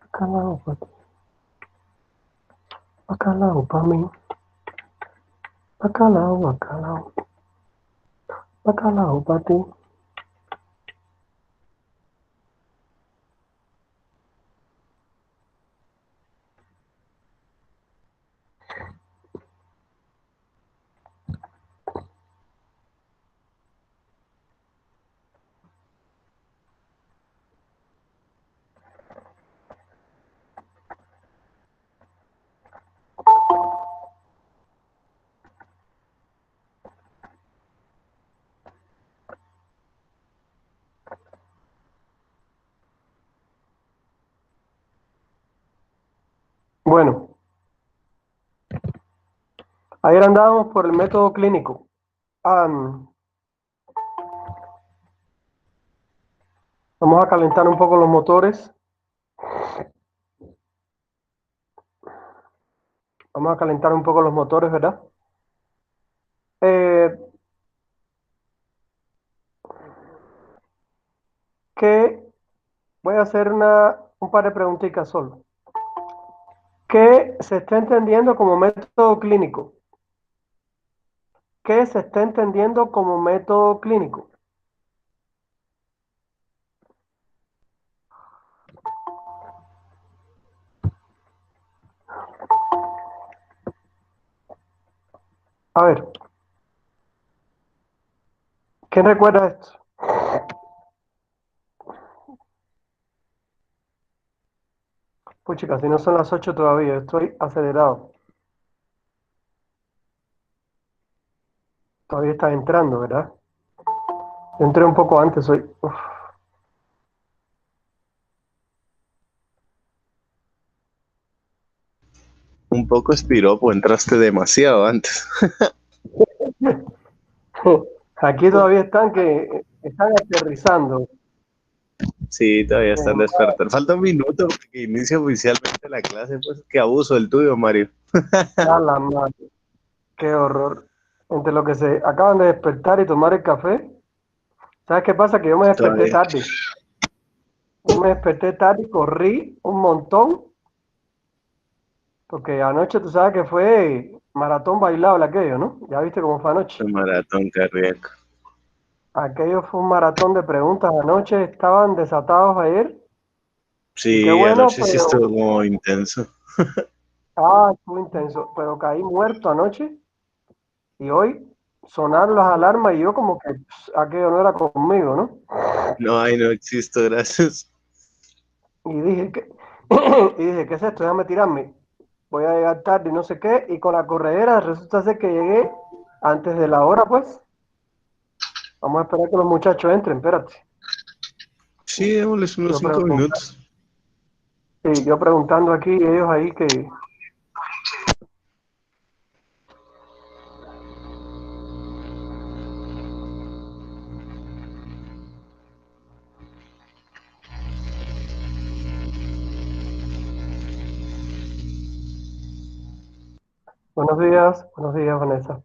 Bacalao para ti, bacalao para mí, bacalao, bacalao, bacalao para ti. Bueno, ayer andábamos por el método clínico. Vamos a calentar un poco los motores. Vamos a calentar un poco los motores, ¿verdad? Eh, que voy a hacer un par de preguntitas solo. ¿Qué se está entendiendo como método clínico? ¿Qué se está entendiendo como método clínico? A ver, ¿quién recuerda esto? Pues chicas, si no son las 8 todavía, estoy acelerado. Todavía está entrando, ¿verdad? Yo entré un poco antes hoy. Uf. Un poco espiropo, entraste demasiado antes. Aquí todavía están que están aterrizando. Sí, todavía están Eh, despertando. Falta un minuto para que inicie oficialmente la clase, pues qué abuso el tuyo, Mario. a la madre, qué horror. Entre lo que se acaban de despertar y tomar el café, ¿sabes qué pasa? Que yo me desperté Todavía. tarde. Yo me desperté tarde y corrí un montón, porque anoche tú sabes que fue maratón bailable aquello, ¿no? Ya viste cómo fue anoche. Un maratón cardíaco. Aquello fue un maratón de preguntas. Anoche estaban desatados ayer. Y qué Sí, bueno, anoche sí pero... estuvo como intenso. Ah, estuvo intenso. Pero caí muerto anoche. Y hoy sonaron las alarmas y yo como que aquello no era conmigo, ¿no? No, ay, no existo, gracias. Y dije, que y dije, ¿qué es esto? Déjame tirarme. Voy a llegar tarde y no sé qué. Y con la corredera resulta ser que llegué antes de la hora, pues. Vamos a esperar que los muchachos entren, espérate. Sí, démosles unos Yo, 5 minutos. sí, yo preguntando aquí y ellos ahí que... buenos días, Vanessa.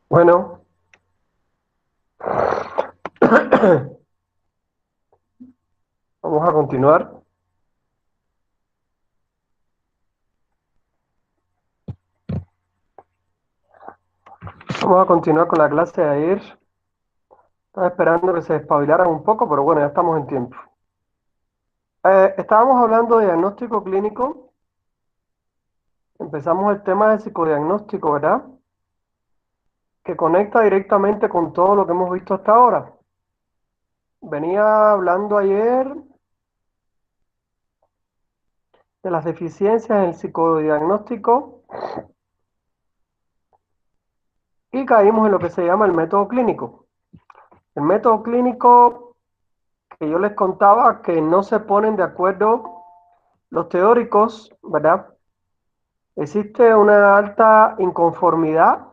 Bueno, vamos a continuar. Vamos a continuar con la clase de ayer. Estaba esperando que se despabilaran un poco, pero bueno, ya estamos en tiempo. Estábamos hablando de diagnóstico clínico. Empezamos el tema del psicodiagnóstico, ¿verdad? Que conecta directamente con todo lo que hemos visto hasta ahora. Venía hablando ayer de las deficiencias en el psicodiagnóstico y caímos en lo que se llama el método clínico. El método clínico que yo les contaba que no se ponen de acuerdo los teóricos, ¿verdad? Existe una alta inconformidad.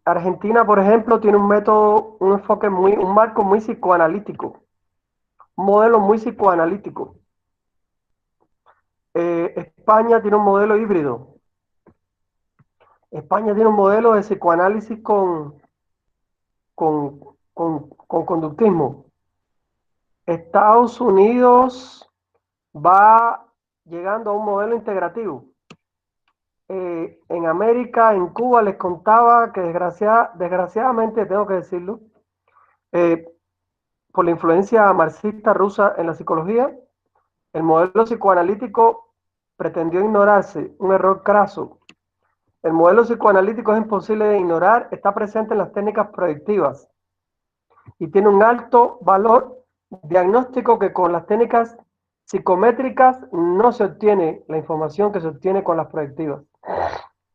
Argentina, por ejemplo, tiene un método, un enfoque un marco muy psicoanalítico, un modelo muy psicoanalítico. España tiene un modelo híbrido. España tiene un modelo de psicoanálisis con, con conductismo. Estados Unidos va llegando a un modelo integrativo. En América, en Cuba, les contaba que desgraciadamente, tengo que decirlo, eh, por la influencia marxista rusa en la psicología, el modelo psicoanalítico pretendió ignorarse, un error craso. El modelo psicoanalítico es imposible de ignorar, está presente en las técnicas proyectivas y tiene un alto valor diagnóstico que con las técnicas psicométricas no se obtiene la información que se obtiene con las proyectivas.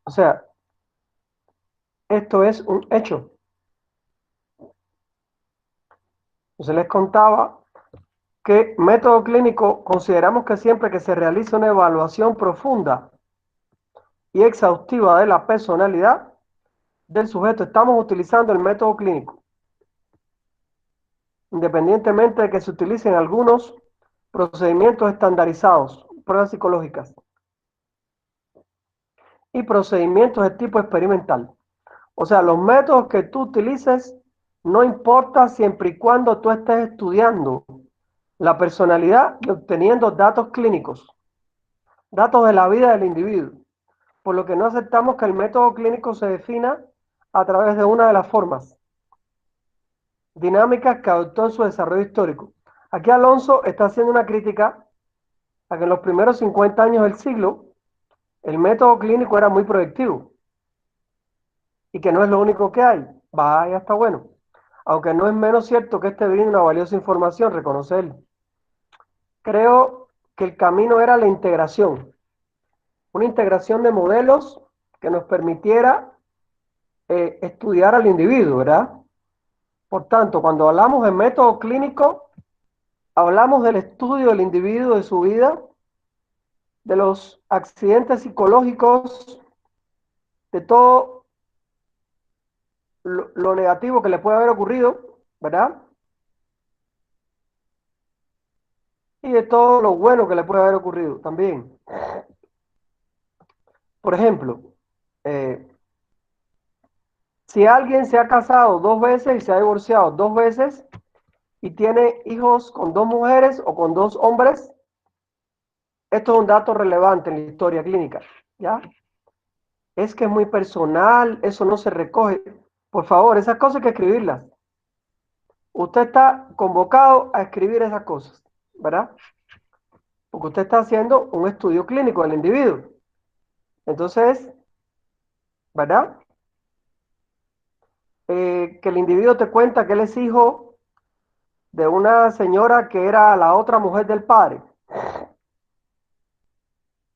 O sea, esto es un hecho. Entonces les contaba que método clínico consideramos que siempre que se realiza una evaluación profunda y exhaustiva de la personalidad del sujeto, estamos utilizando el método clínico, independientemente de que se utilicen algunos procedimientos estandarizados, pruebas psicológicas y procedimientos de tipo experimental. O sea, los métodos que tú utilices no importa siempre y cuando tú estés estudiando la personalidad y obteniendo datos clínicos, datos de la vida del individuo, por lo que no aceptamos que el método clínico se defina a través de una de las formas dinámicas que adoptó en su desarrollo histórico. Aquí Alonso está haciendo una crítica a que en los primeros 50 años del siglo el método clínico era muy proyectivo y que no es lo único que hay. Vaya, está bueno. Aunque no es menos cierto que este brinda una valiosa información, reconocerlo. Creo que el camino era la integración, una integración de modelos que nos permitiera estudiar al individuo, ¿verdad? Por tanto, cuando hablamos de método clínico, hablamos del estudio del individuo, de su vida, de los accidentes psicológicos, de todo lo negativo que le puede haber ocurrido, ¿verdad? Y de todo lo bueno que le puede haber ocurrido también. Por ejemplo, eh, si alguien se ha casado 2 veces y se ha divorciado 2 veces y tiene hijos con 2 mujeres o con 2 hombres, esto es un dato relevante en la historia clínica, ¿ya? Es que es muy personal, eso no se recoge. Por favor, esas cosas hay que escribirlas. Usted está convocado a escribir esas cosas, ¿verdad? Porque usted está haciendo un estudio clínico del individuo. Entonces, ¿verdad? Que el individuo te cuenta que él es hijo de una señora que era la otra mujer del padre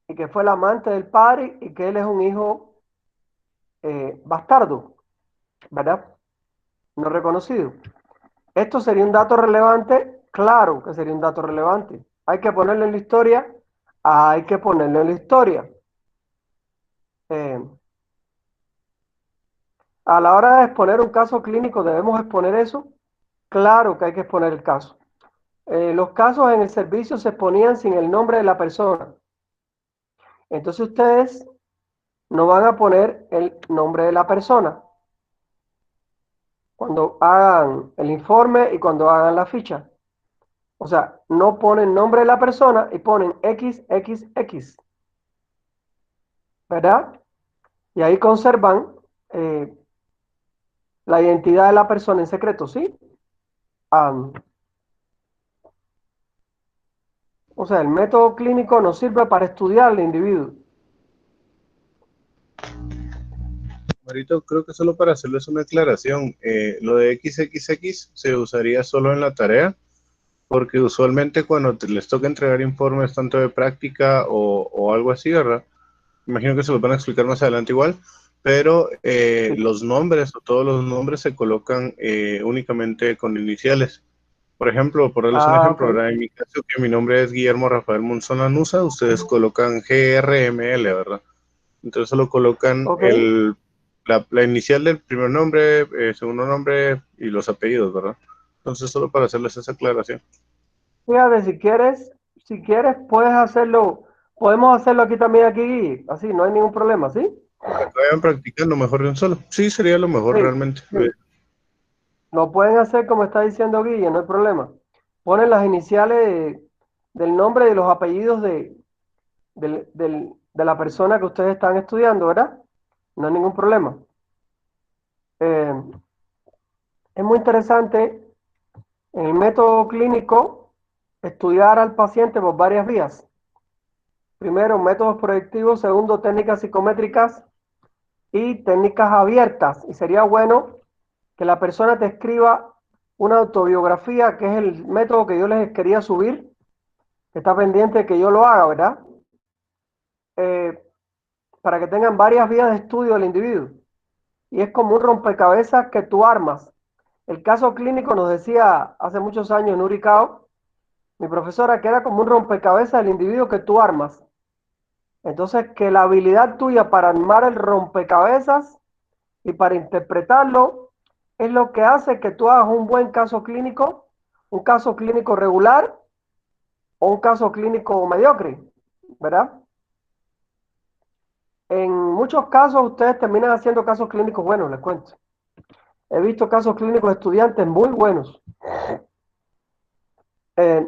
y que fue la amante del padre y que él es un hijo bastardo, ¿verdad? No reconocido. Esto sería un dato relevante, claro que sería un dato relevante. Hay que ponerlo en la historia, hay que ponerlo en la historia. Eh, a la hora de exponer un caso clínico, ¿debemos exponer eso? Claro que hay que exponer el caso. Los casos en el servicio se exponían sin el nombre de la persona. Entonces ustedes no van a poner el nombre de la persona cuando hagan el informe y cuando hagan la ficha. O sea, no ponen nombre de la persona y ponen XXX, ¿verdad? Y ahí conservan eh, la identidad de la persona en secreto, ¿sí? Um, o sea, el método clínico nos sirve para estudiar al individuo. Marito, creo que solo para hacerles una aclaración, lo de XXX se usaría solo en la tarea, porque usualmente cuando les toca entregar informes tanto de práctica o algo así, ¿verdad? Imagino que se los van a explicar más adelante igual, pero Sí. los nombres o todos los nombres se colocan únicamente con iniciales. Por ejemplo, por darles un Ah, ejemplo, ok. ¿verdad? En mi caso, que mi nombre es Guillermo Rafael Monzón Lanuza, ustedes colocan GRML, ¿verdad? Entonces solo colocan Ok. la inicial del primer nombre, segundo nombre y los apellidos, ¿verdad? Entonces solo para hacerles esa aclaración. Fíjate, si quieres, puedes hacerlo. Podemos hacerlo aquí también, aquí, así, no hay ningún problema, ¿sí? Para que vayan practicando mejor de un solo. Sí, sería lo mejor Sí, realmente. sí. Lo pueden hacer como está diciendo Guille, no hay problema. Ponen las iniciales del nombre y los apellidos de la persona que ustedes están estudiando, ¿verdad? No hay ningún problema. Eh, es muy interesante en el método clínico estudiar al paciente por varias vías. Primero, métodos proyectivos. Segundo, técnicas psicométricas y técnicas abiertas. Y sería bueno que la persona te escriba una autobiografía, que es el método que yo les quería subir. Está pendiente de que yo lo haga, ¿verdad? Eh, para que tengan varias vías de estudio del individuo. Y es como un rompecabezas que tú armas. El caso clínico nos decía hace muchos años en Uricao, mi profesora, que era como un rompecabezas del individuo que tú armas. Entonces, que la habilidad tuya para armar el rompecabezas y para interpretarlo es lo que hace que tú hagas un buen un caso clínico regular o un caso clínico mediocre, ¿verdad? En muchos casos ustedes terminan haciendo casos clínicos buenos, les cuento. He visto casos clínicos de estudiantes muy buenos. Eh,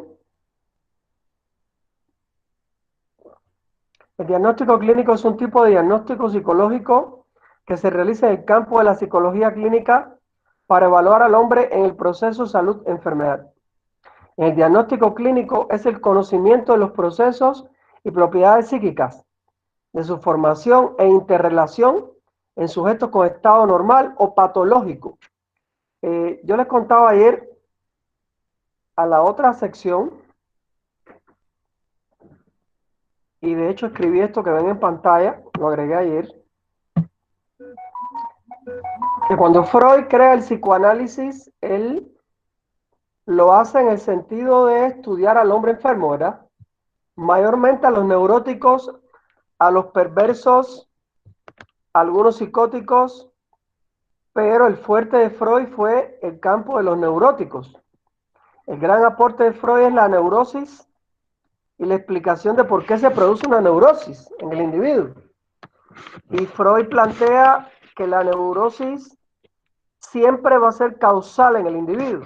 el diagnóstico clínico es un tipo de diagnóstico psicológico que se realiza en el campo de la psicología clínica para evaluar al hombre en el proceso salud-enfermedad. El diagnóstico clínico es el conocimiento de los procesos y propiedades psíquicas, de su formación e interrelación en sujetos con estado normal o patológico. Yo les contaba ayer a la otra sección, y de hecho escribí esto que ven en pantalla, lo agregué ayer, que cuando Freud crea el psicoanálisis, él lo hace en el sentido de estudiar al hombre enfermo, ¿verdad? Mayormente a los neuróticos, a los perversos, a algunos psicóticos, pero el fuerte de Freud fue el campo de los neuróticos. El gran aporte de Freud es la neurosis y la explicación de por qué se produce una neurosis en el individuo. Y Freud plantea que la neurosis siempre va a ser causal en el individuo.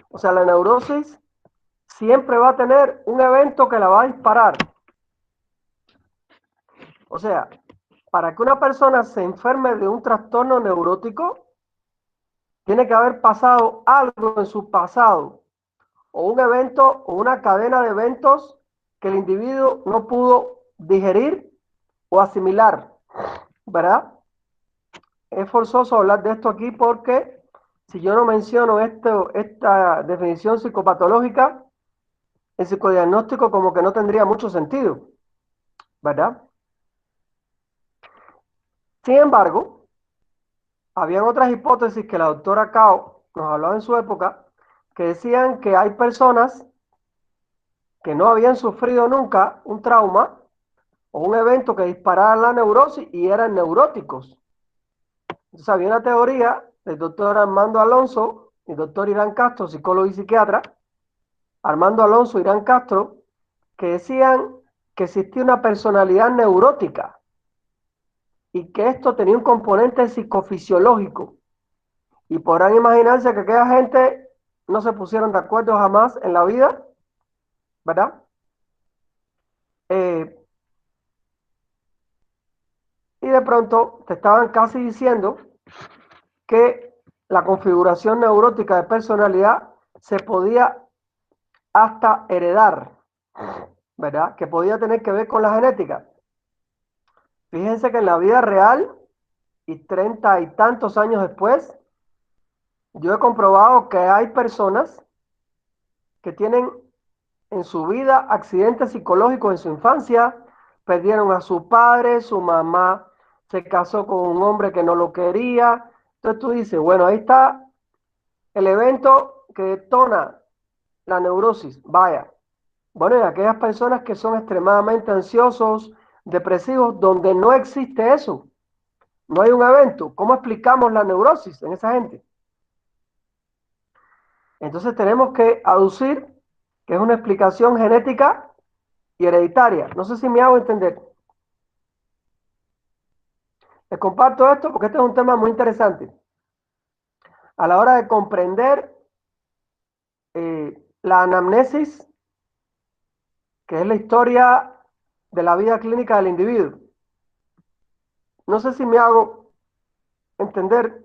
O sea, la neurosis siempre va a tener un evento que la va a disparar. O sea, para que una persona se enferme de un trastorno neurótico, tiene que haber pasado algo en su pasado, o un evento o una cadena de eventos que el individuo no pudo digerir o asimilar, ¿verdad? Es forzoso hablar de esto aquí porque si yo no menciono esta definición psicopatológica, el psicodiagnóstico como que no tendría mucho sentido, ¿verdad? Sin embargo, habían otras hipótesis que la doctora Cao nos hablaba en su época, que decían que hay personas que no habían sufrido nunca un trauma o un evento que disparara la neurosis y eran neuróticos. Entonces había una teoría del doctor Armando Alonso y doctor Irán Castro, psicólogo y psiquiatra, Armando Alonso y Irán Castro, que decían que existía una personalidad neurótica y que esto tenía un componente psicofisiológico. Y podrán imaginarse que aquella gente no se pusieron de acuerdo jamás en la vida, ¿verdad? Eh, y de pronto te estaban casi diciendo que la configuración neurótica de personalidad se podía hasta heredar, ¿verdad? Que podía tener que ver con la genética. Fíjense que en la vida real, y 30 y tantos años después, yo he comprobado que hay personas que tienen en su vida accidentes psicológicos en su infancia, perdieron a su padre, su mamá se casó con un hombre que no lo quería. Entonces tú dices, bueno, ahí está el evento que detona la neurosis. Vaya. Bueno, y aquellas personas que son extremadamente ansiosos, depresivos, donde no existe eso, no hay un evento. ¿Cómo explicamos la neurosis en esa gente? Entonces tenemos que aducir que es una explicación genética y hereditaria. No sé si me hago entender. Les comparto esto porque este es un tema muy interesante. A la hora de comprender la anamnesis, que es la historia de la vida clínica del individuo. No sé si me hago entender.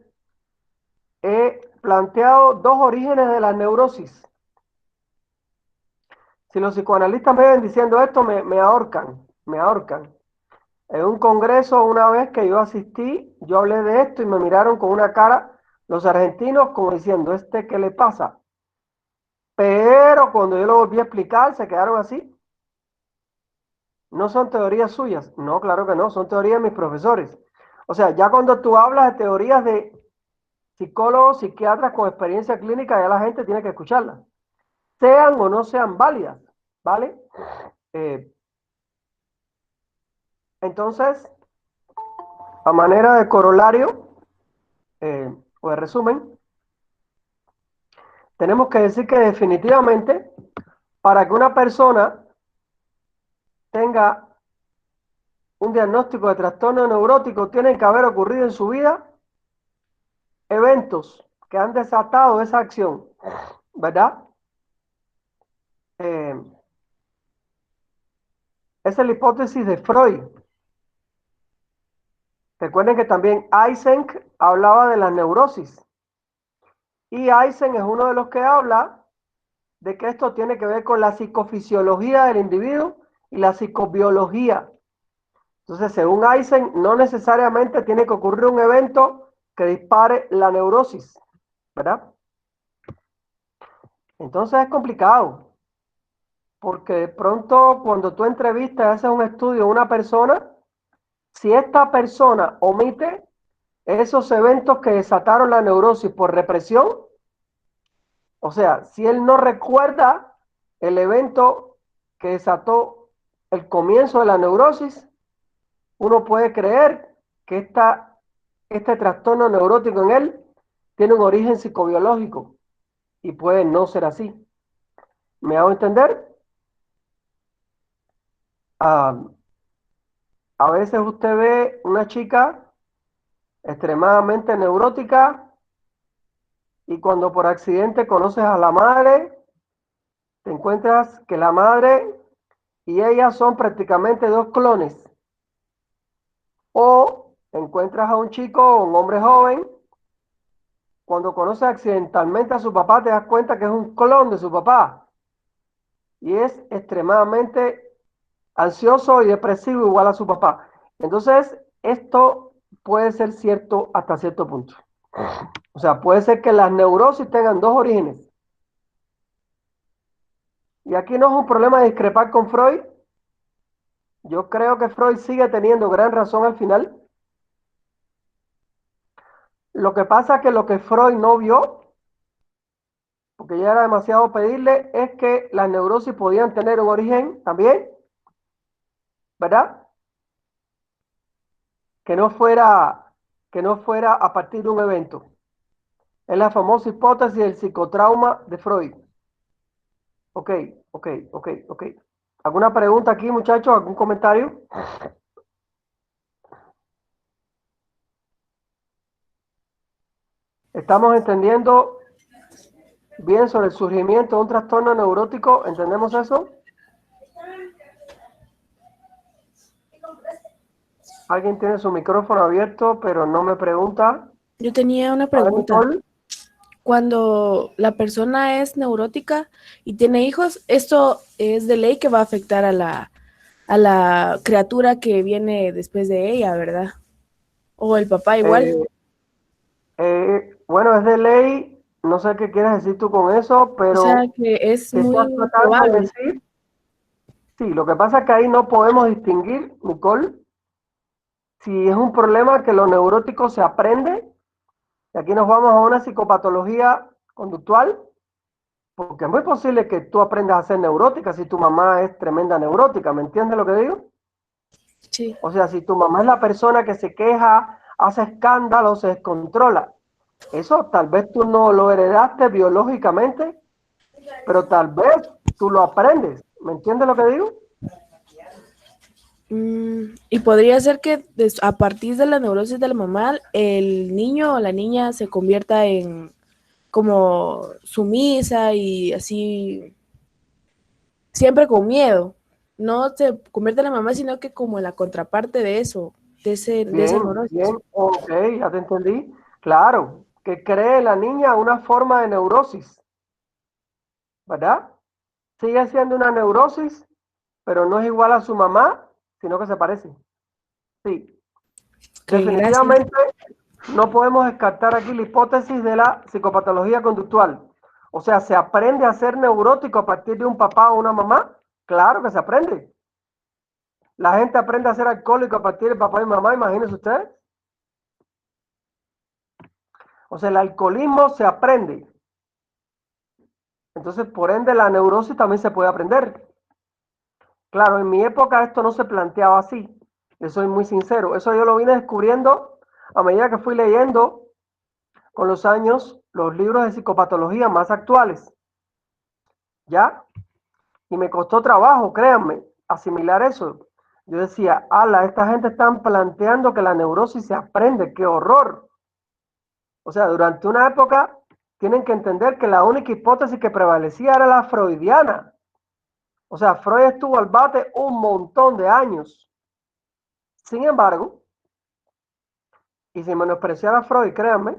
He planteado dos orígenes de la neurosis. Si los psicoanalistas me ven diciendo esto, me ahorcan, me ahorcan. En un congreso, una vez que yo asistí, yo hablé de esto y me miraron con una cara los argentinos como diciendo, ¿qué le pasa? Pero cuando yo lo volví a explicar, se quedaron así. No son teorías suyas. No, claro que no, son teorías de mis profesores. O sea, ya cuando tú hablas de teorías de psicólogos, psiquiatras con experiencia clínica, ya la gente tiene que escucharlas. Sean o no sean válidas, ¿vale? Entonces, a manera de corolario o de resumen, tenemos que decir que definitivamente para que una persona tenga un diagnóstico de trastorno neurótico, tienen que haber ocurrido en su vida eventos que han desatado esa acción, ¿verdad? Esa es la hipótesis de Freud. Recuerden que también Eysenck hablaba de la neurosis. Y Eysenck es uno de los que habla de que esto tiene que ver con la psicofisiología del individuo y la psicobiología. Entonces, según Eysenck, no necesariamente tiene que ocurrir un evento que dispare la neurosis, ¿verdad? Entonces es complicado, porque de pronto cuando tú entrevistas, haces un estudio a una persona, si esta persona omite esos eventos que desataron la neurosis por represión, o sea, si él no recuerda el evento que desató el comienzo de la neurosis, uno puede creer que este trastorno neurótico en él tiene un origen psicobiológico y puede no ser así. ¿Me hago entender? Ah, a veces usted ve una chica extremadamente neurótica y cuando por accidente conoces a la madre, te encuentras que la madre y ella son prácticamente dos clones. O encuentras a un chico o un hombre joven, cuando conoces accidentalmente a su papá, te das cuenta que es un clon de su papá. Y es extremadamente ansioso y depresivo igual a su papá. Entonces, esto puede ser cierto hasta cierto punto. O sea, puede ser que las neurosis tengan dos orígenes. Y aquí no es un problema de discrepar con Freud. Yo creo que Freud sigue teniendo gran razón al final. Lo que pasa es que lo que Freud no vio, porque ya era demasiado pedirle, es que las neurosis podían tener un origen también, ¿verdad? Que no fuera a partir de un evento. Es la famosa hipótesis del psicotrauma de Freud. Ok. ¿Alguna pregunta aquí, muchachos? ¿Algún comentario? ¿Estamos entendiendo bien sobre el surgimiento de un trastorno neurótico? ¿Entendemos eso? Alguien tiene su micrófono abierto, pero no me pregunta. Yo tenía una pregunta. Cuando la persona es neurótica y tiene hijos, esto es de ley que va a afectar a la criatura que viene después de ella, ¿verdad? O el papá igual. Bueno, es de ley. No sé qué quieres decir tú con eso, pero o sea, que es muy probable. Decir, sí, lo que pasa es que ahí no podemos distinguir, Nicole, si es un problema que lo neurótico se aprende, y aquí nos vamos a una psicopatología conductual, porque es muy posible que tú aprendas a ser neurótica si tu mamá es tremenda neurótica, ¿me entiendes lo que digo? Sí. O sea, si tu mamá es la persona que se queja, hace escándalo, se descontrola, eso tal vez tú no lo heredaste biológicamente, pero tal vez tú lo aprendes, ¿me entiendes lo que digo? Y podría ser que a partir de la neurosis de la mamá, el niño o la niña se convierta en como sumisa y así, siempre con miedo. No se convierte en la mamá, sino que como en la contraparte de eso, de esa Bien, neurosis. bien, ok, ya te entendí. Claro, que cree la niña una forma de neurosis, ¿verdad? Sigue siendo una neurosis, pero no es igual a su mamá, sino que se parece. Sí, Ok, gracias. definitivamente no podemos descartar aquí la hipótesis de la psicopatología conductual. O sea, ¿se aprende a ser neurótico a partir de un papá o una mamá? Claro que se aprende. La gente aprende a ser alcohólico a partir de papá y mamá, imagínense ustedes. O sea, el alcoholismo se aprende. Entonces, por ende, la neurosis también se puede aprender. Claro, en mi época esto no se planteaba así. Le soy muy sincero. Eso yo lo vine descubriendo a medida que fui leyendo con los años los libros de psicopatología más actuales. ¿Ya? Y me costó trabajo, créanme, asimilar eso. Yo decía, ala, esta gente está planteando que la neurosis se aprende, qué horror. O sea, durante una época tienen que entender que la única hipótesis que prevalecía era la freudiana. O sea, Freud estuvo al bate un montón de años. Sin embargo, y sin menospreciar a Freud, créanme,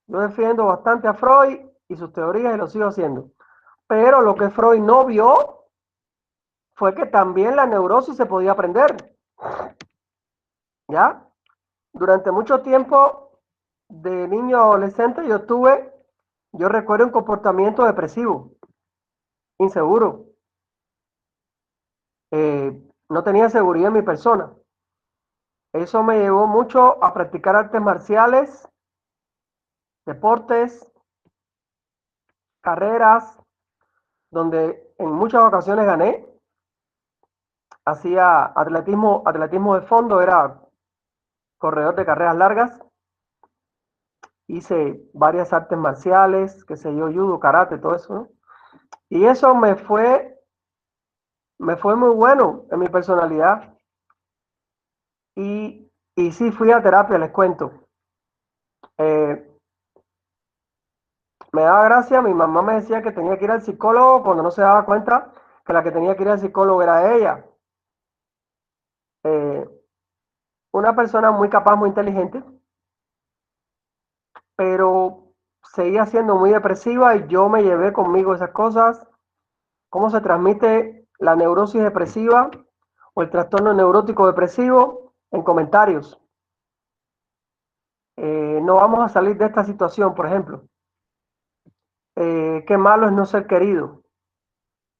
yo defiendo bastante a Freud y sus teorías y lo sigo haciendo. Pero lo que Freud no vio fue que también la neurosis se podía aprender. ¿Ya? Durante mucho tiempo de niño adolescente yo recuerdo un comportamiento depresivo, inseguro. No tenía seguridad en mi persona. Eso me llevó mucho a practicar artes marciales, deportes, carreras, donde en muchas ocasiones gané. Hacía atletismo de fondo, era corredor de carreras largas. Hice varias artes marciales, qué sé yo, judo, karate, todo eso, ¿no? Y eso me fue muy bueno en mi personalidad. Y sí, fui a terapia, les cuento. Eh, Me daba gracia, mi mamá me decía que tenía que ir al psicólogo cuando no se daba cuenta que la que tenía que ir al psicólogo era ella. Eh, una persona muy capaz, muy inteligente, pero seguía siendo muy depresiva y yo me llevé conmigo esas cosas. ¿Cómo se transmite la neurosis depresiva o el trastorno neurótico depresivo? En comentarios. No vamos a salir de esta situación, por ejemplo. Qué malo es no ser querido.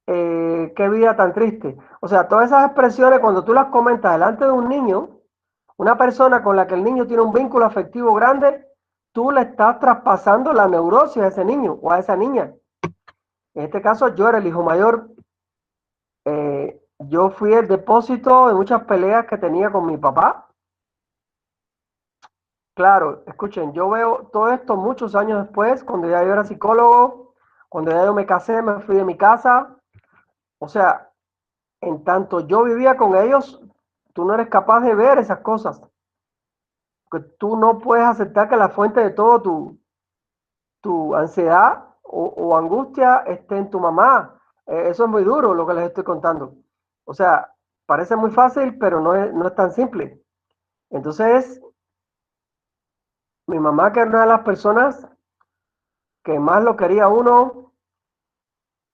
Qué vida tan triste. O sea, todas esas expresiones, cuando tú las comentas delante de un niño, una persona con la que el niño tiene un vínculo afectivo grande, tú le estás traspasando la neurosis a ese niño o a esa niña. En este caso, yo era el hijo mayor. Yo fui el depósito de muchas peleas que tenía con mi papá. Claro, escuchen, yo veo todo esto muchos años después, cuando ya yo era psicólogo, cuando ya yo me casé, me fui de mi casa. O sea, en tanto yo vivía con ellos, tú no eres capaz de ver esas cosas. Porque tú no puedes aceptar que la fuente de todo tu ansiedad o angustia esté en tu mamá. Eso es muy duro lo que les estoy contando. O sea, parece muy fácil, pero no es tan simple. Entonces, mi mamá, que era una de las personas que más lo quería uno,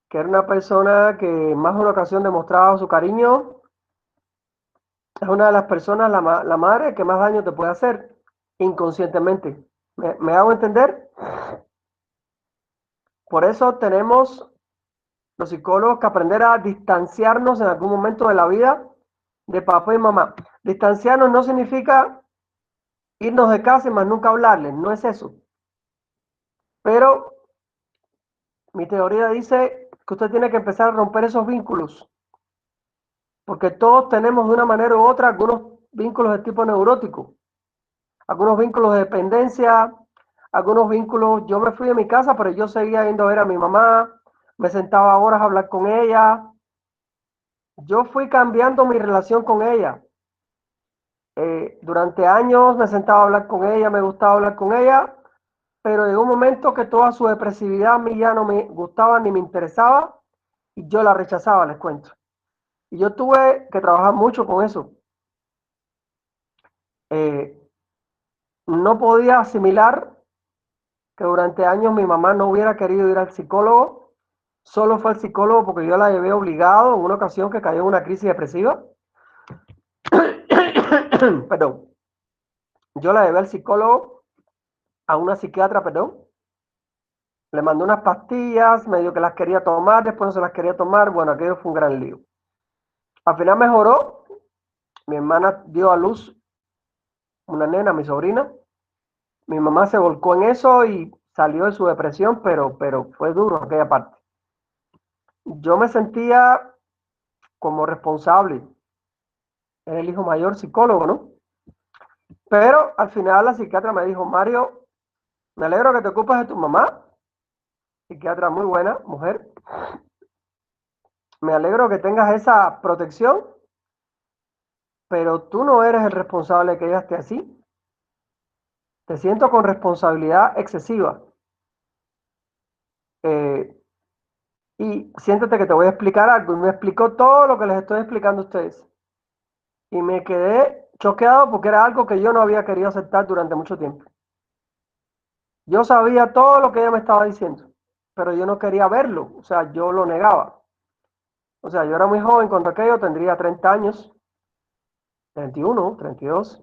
que era una persona que más de una ocasión demostraba su cariño, es una de las personas, la madre, que más daño te puede hacer inconscientemente. ¿Me hago entender? Por eso tenemos los psicólogos que aprender a distanciarnos en algún momento de la vida de papá y mamá. Distanciarnos no significa irnos de casa y más nunca hablarles, no es eso. Pero mi teoría dice que usted tiene que empezar a romper esos vínculos, porque todos tenemos de una manera u otra algunos vínculos de tipo neurótico, algunos vínculos de dependencia, algunos vínculos. Yo me fui de mi casa, pero yo seguía yendo a ver a mi mamá, me sentaba horas a hablar con ella, yo fui cambiando mi relación con ella. Durante años me sentaba a hablar con ella, me gustaba hablar con ella, pero llegó un momento que toda su depresividad a mí ya no me gustaba ni me interesaba y yo la rechazaba, les cuento. Y yo tuve que trabajar mucho con eso. No podía asimilar que durante años mi mamá no hubiera querido ir al psicólogo, solo fue al psicólogo porque yo la llevé obligado en una ocasión que cayó en una crisis depresiva. Perdón. Yo la llevé al psicólogo, a una psiquiatra, perdón. Le mandé unas pastillas, medio que las quería tomar, después no se las quería tomar. Bueno, aquello fue un gran lío. Al final mejoró. Mi hermana dio a luz una nena, mi sobrina. Mi mamá se volcó en eso y salió de su depresión, pero fue duro aquella parte. Yo me sentía como responsable. Era el hijo mayor psicólogo, ¿no? Pero al final la psiquiatra me dijo, Mario, me alegro que te ocupes de tu mamá. Psiquiatra muy buena, mujer. Me alegro que tengas esa protección, pero tú no eres el responsable de que ella esté así. Te siento con responsabilidad excesiva. Y siéntate que te voy a explicar algo. Y me explicó todo lo que les estoy explicando a ustedes. Y me quedé choqueado porque era algo que yo no había querido aceptar durante mucho tiempo. Yo sabía todo lo que ella me estaba diciendo, pero yo no quería verlo. O sea, yo lo negaba. O sea, yo era muy joven cuando aquello, tendría 30 años, 31, 32.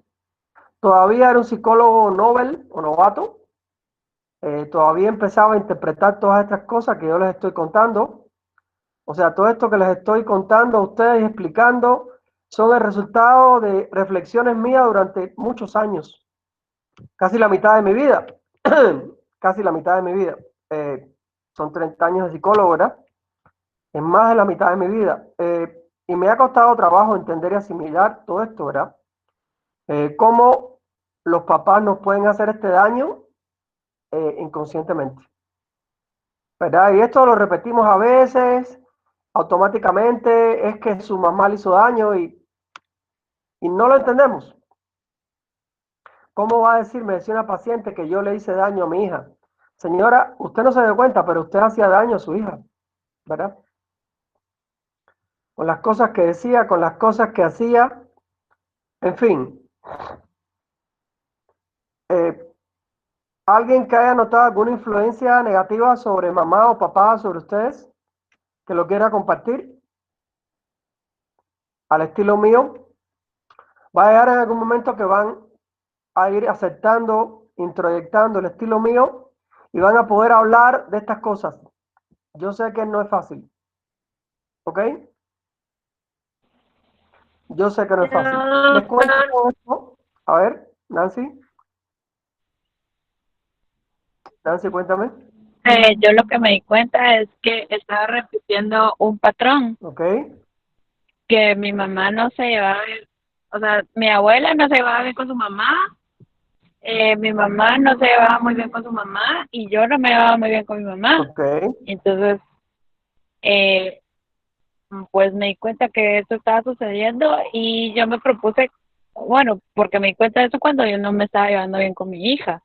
Todavía era un psicólogo novel o novato. Todavía empezaba a interpretar todas estas cosas que yo les estoy contando. O sea, todo esto que les estoy contando a ustedes y explicando son el resultado de reflexiones mías durante muchos años. Casi la mitad de mi vida. Casi la mitad de mi vida. Son 30 años de psicólogo, ¿verdad? Es más de la mitad de mi vida. Y me ha costado trabajo entender y asimilar todo esto, ¿verdad? Cómo los papás nos pueden hacer este daño inconscientemente, ¿verdad? Y esto lo repetimos a veces, automáticamente, es que su mamá le hizo daño y no lo entendemos. ¿Cómo va a decirme, decía una paciente, que yo le hice daño a mi hija? Señora, usted no se dio cuenta, pero usted hacía daño a su hija, ¿verdad? Con las cosas que decía, con las cosas que hacía, en fin. ¿Alguien que haya notado alguna influencia negativa sobre mamá o papá, sobre ustedes, que lo quiera compartir? Al estilo mío, va a llegar en algún momento que van a ir aceptando, introyectando el estilo mío y van a poder hablar de estas cosas. Yo sé que no es fácil, ¿ok? Yo sé que no es fácil. Les cuento todo esto. A ver, Nancy. Nancy, cuéntame. Yo lo que me di cuenta es que estaba repitiendo un patrón, Ok, que mi mamá no se llevaba bien, o sea, mi abuela no se llevaba bien con su mamá, mi mamá no se llevaba muy bien con su mamá y yo no me llevaba muy bien con mi mamá. ok. Entonces, eh, pues me di cuenta que esto estaba sucediendo y yo me propuse, bueno, porque me di cuenta de eso cuando yo no me estaba llevando bien con mi hija.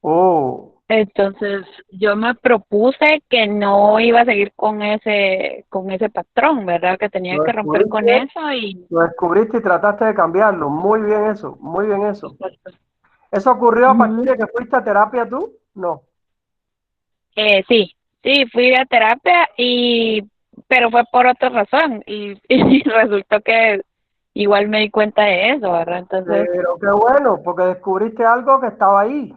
Oh, Entonces, yo me propuse que no iba a seguir con ese patrón, ¿verdad? Que tenía lo que romper con descubriste, eso y lo descubriste y trataste de cambiarlo. Muy bien eso, muy bien eso. pues, ¿Eso ocurrió a partir ujú. de que fuiste a terapia tú? No. Sí, sí, fui a terapia pero fue por otra razón y resultó que igual me di cuenta de eso, ¿verdad? Entonces, Pero qué bueno, porque descubriste algo que estaba ahí,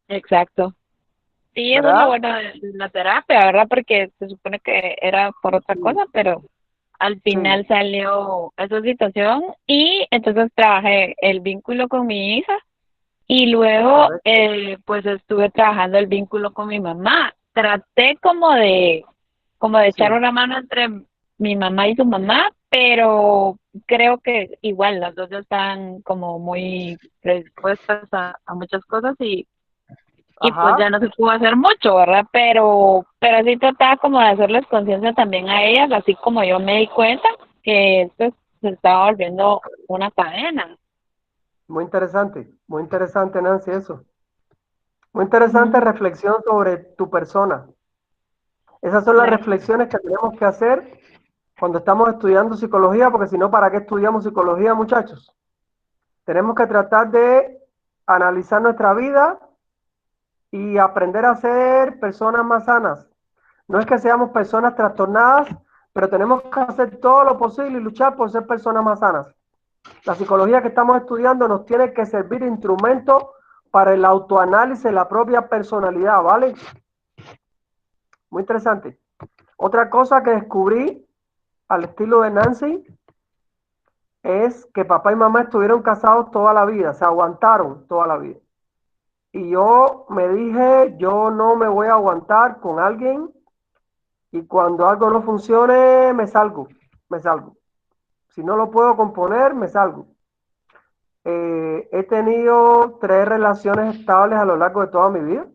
exacto. Sí, eso es lo ¿verdad? bueno de la terapia, ¿verdad? Porque se supone que era por otra Sí, cosa, pero al sí, final salió esa situación y entonces trabajé el vínculo con mi hija y luego correcto. pues estuve trabajando el vínculo con mi mamá. Traté como de echar Sí. una mano entre mi mamá y su mamá, pero creo que igual las dos ya están como muy predispuestas a muchas cosas y pues Ajá. ya no se pudo hacer mucho, ¿verdad? Pero sí trataba como de hacerles conciencia también a ellas, así como yo me di cuenta. que esto se está volviendo una cadena. Muy interesante, Nancy, eso. Muy interesante reflexión sobre tu persona. Esas son las Gracias. reflexiones que tenemos que hacer cuando estamos estudiando psicología, porque si no, ¿para qué estudiamos psicología, muchachos? Tenemos que tratar de analizar nuestra vida y aprender a ser personas más sanas. No es que seamos personas trastornadas, pero tenemos que hacer todo lo posible y luchar por ser personas más sanas. La psicología que estamos estudiando nos tiene que servir de instrumento para el autoanálisis de la propia personalidad, ¿vale? Muy interesante. Otra cosa que descubrí al estilo de Nancy es que papá y mamá estuvieron casados toda la vida, se aguantaron toda la vida. Y yo me dije, yo no me voy a aguantar con alguien y cuando algo no funcione, me salgo. Si no lo puedo componer, me salgo. He tenido 3 relaciones estables a lo largo de toda mi vida.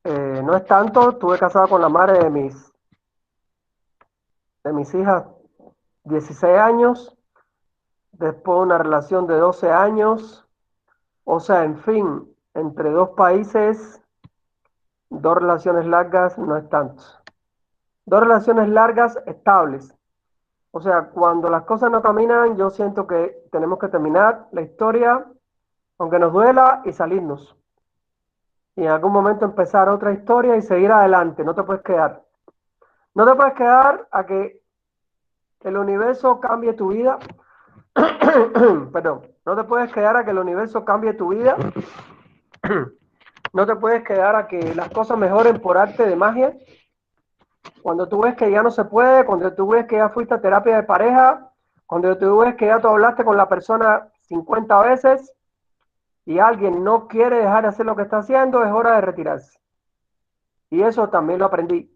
No es tanto, estuve casado con la madre de mis hijas 16 años, después una relación de 12 años, o sea, en fin, entre 2 países, 2 relaciones largas, no es tanto. 2 relaciones largas estables. O sea, cuando las cosas no caminan, yo siento que tenemos que terminar la historia, aunque nos duela, y salirnos. Y en algún momento empezar otra historia y seguir adelante. No te puedes quedar. No te puedes quedar a que el universo cambie tu vida. Perdón. No te puedes quedar a que el universo cambie tu vida. No te puedes quedar a que las cosas mejoren por arte de magia. Cuando tú ves que ya no se puede, cuando tú ves que ya fuiste a terapia de pareja, cuando tú ves que ya tú hablaste con la persona 50 veces y alguien no quiere dejar de hacer lo que está haciendo, es hora de retirarse. Y eso también lo aprendí.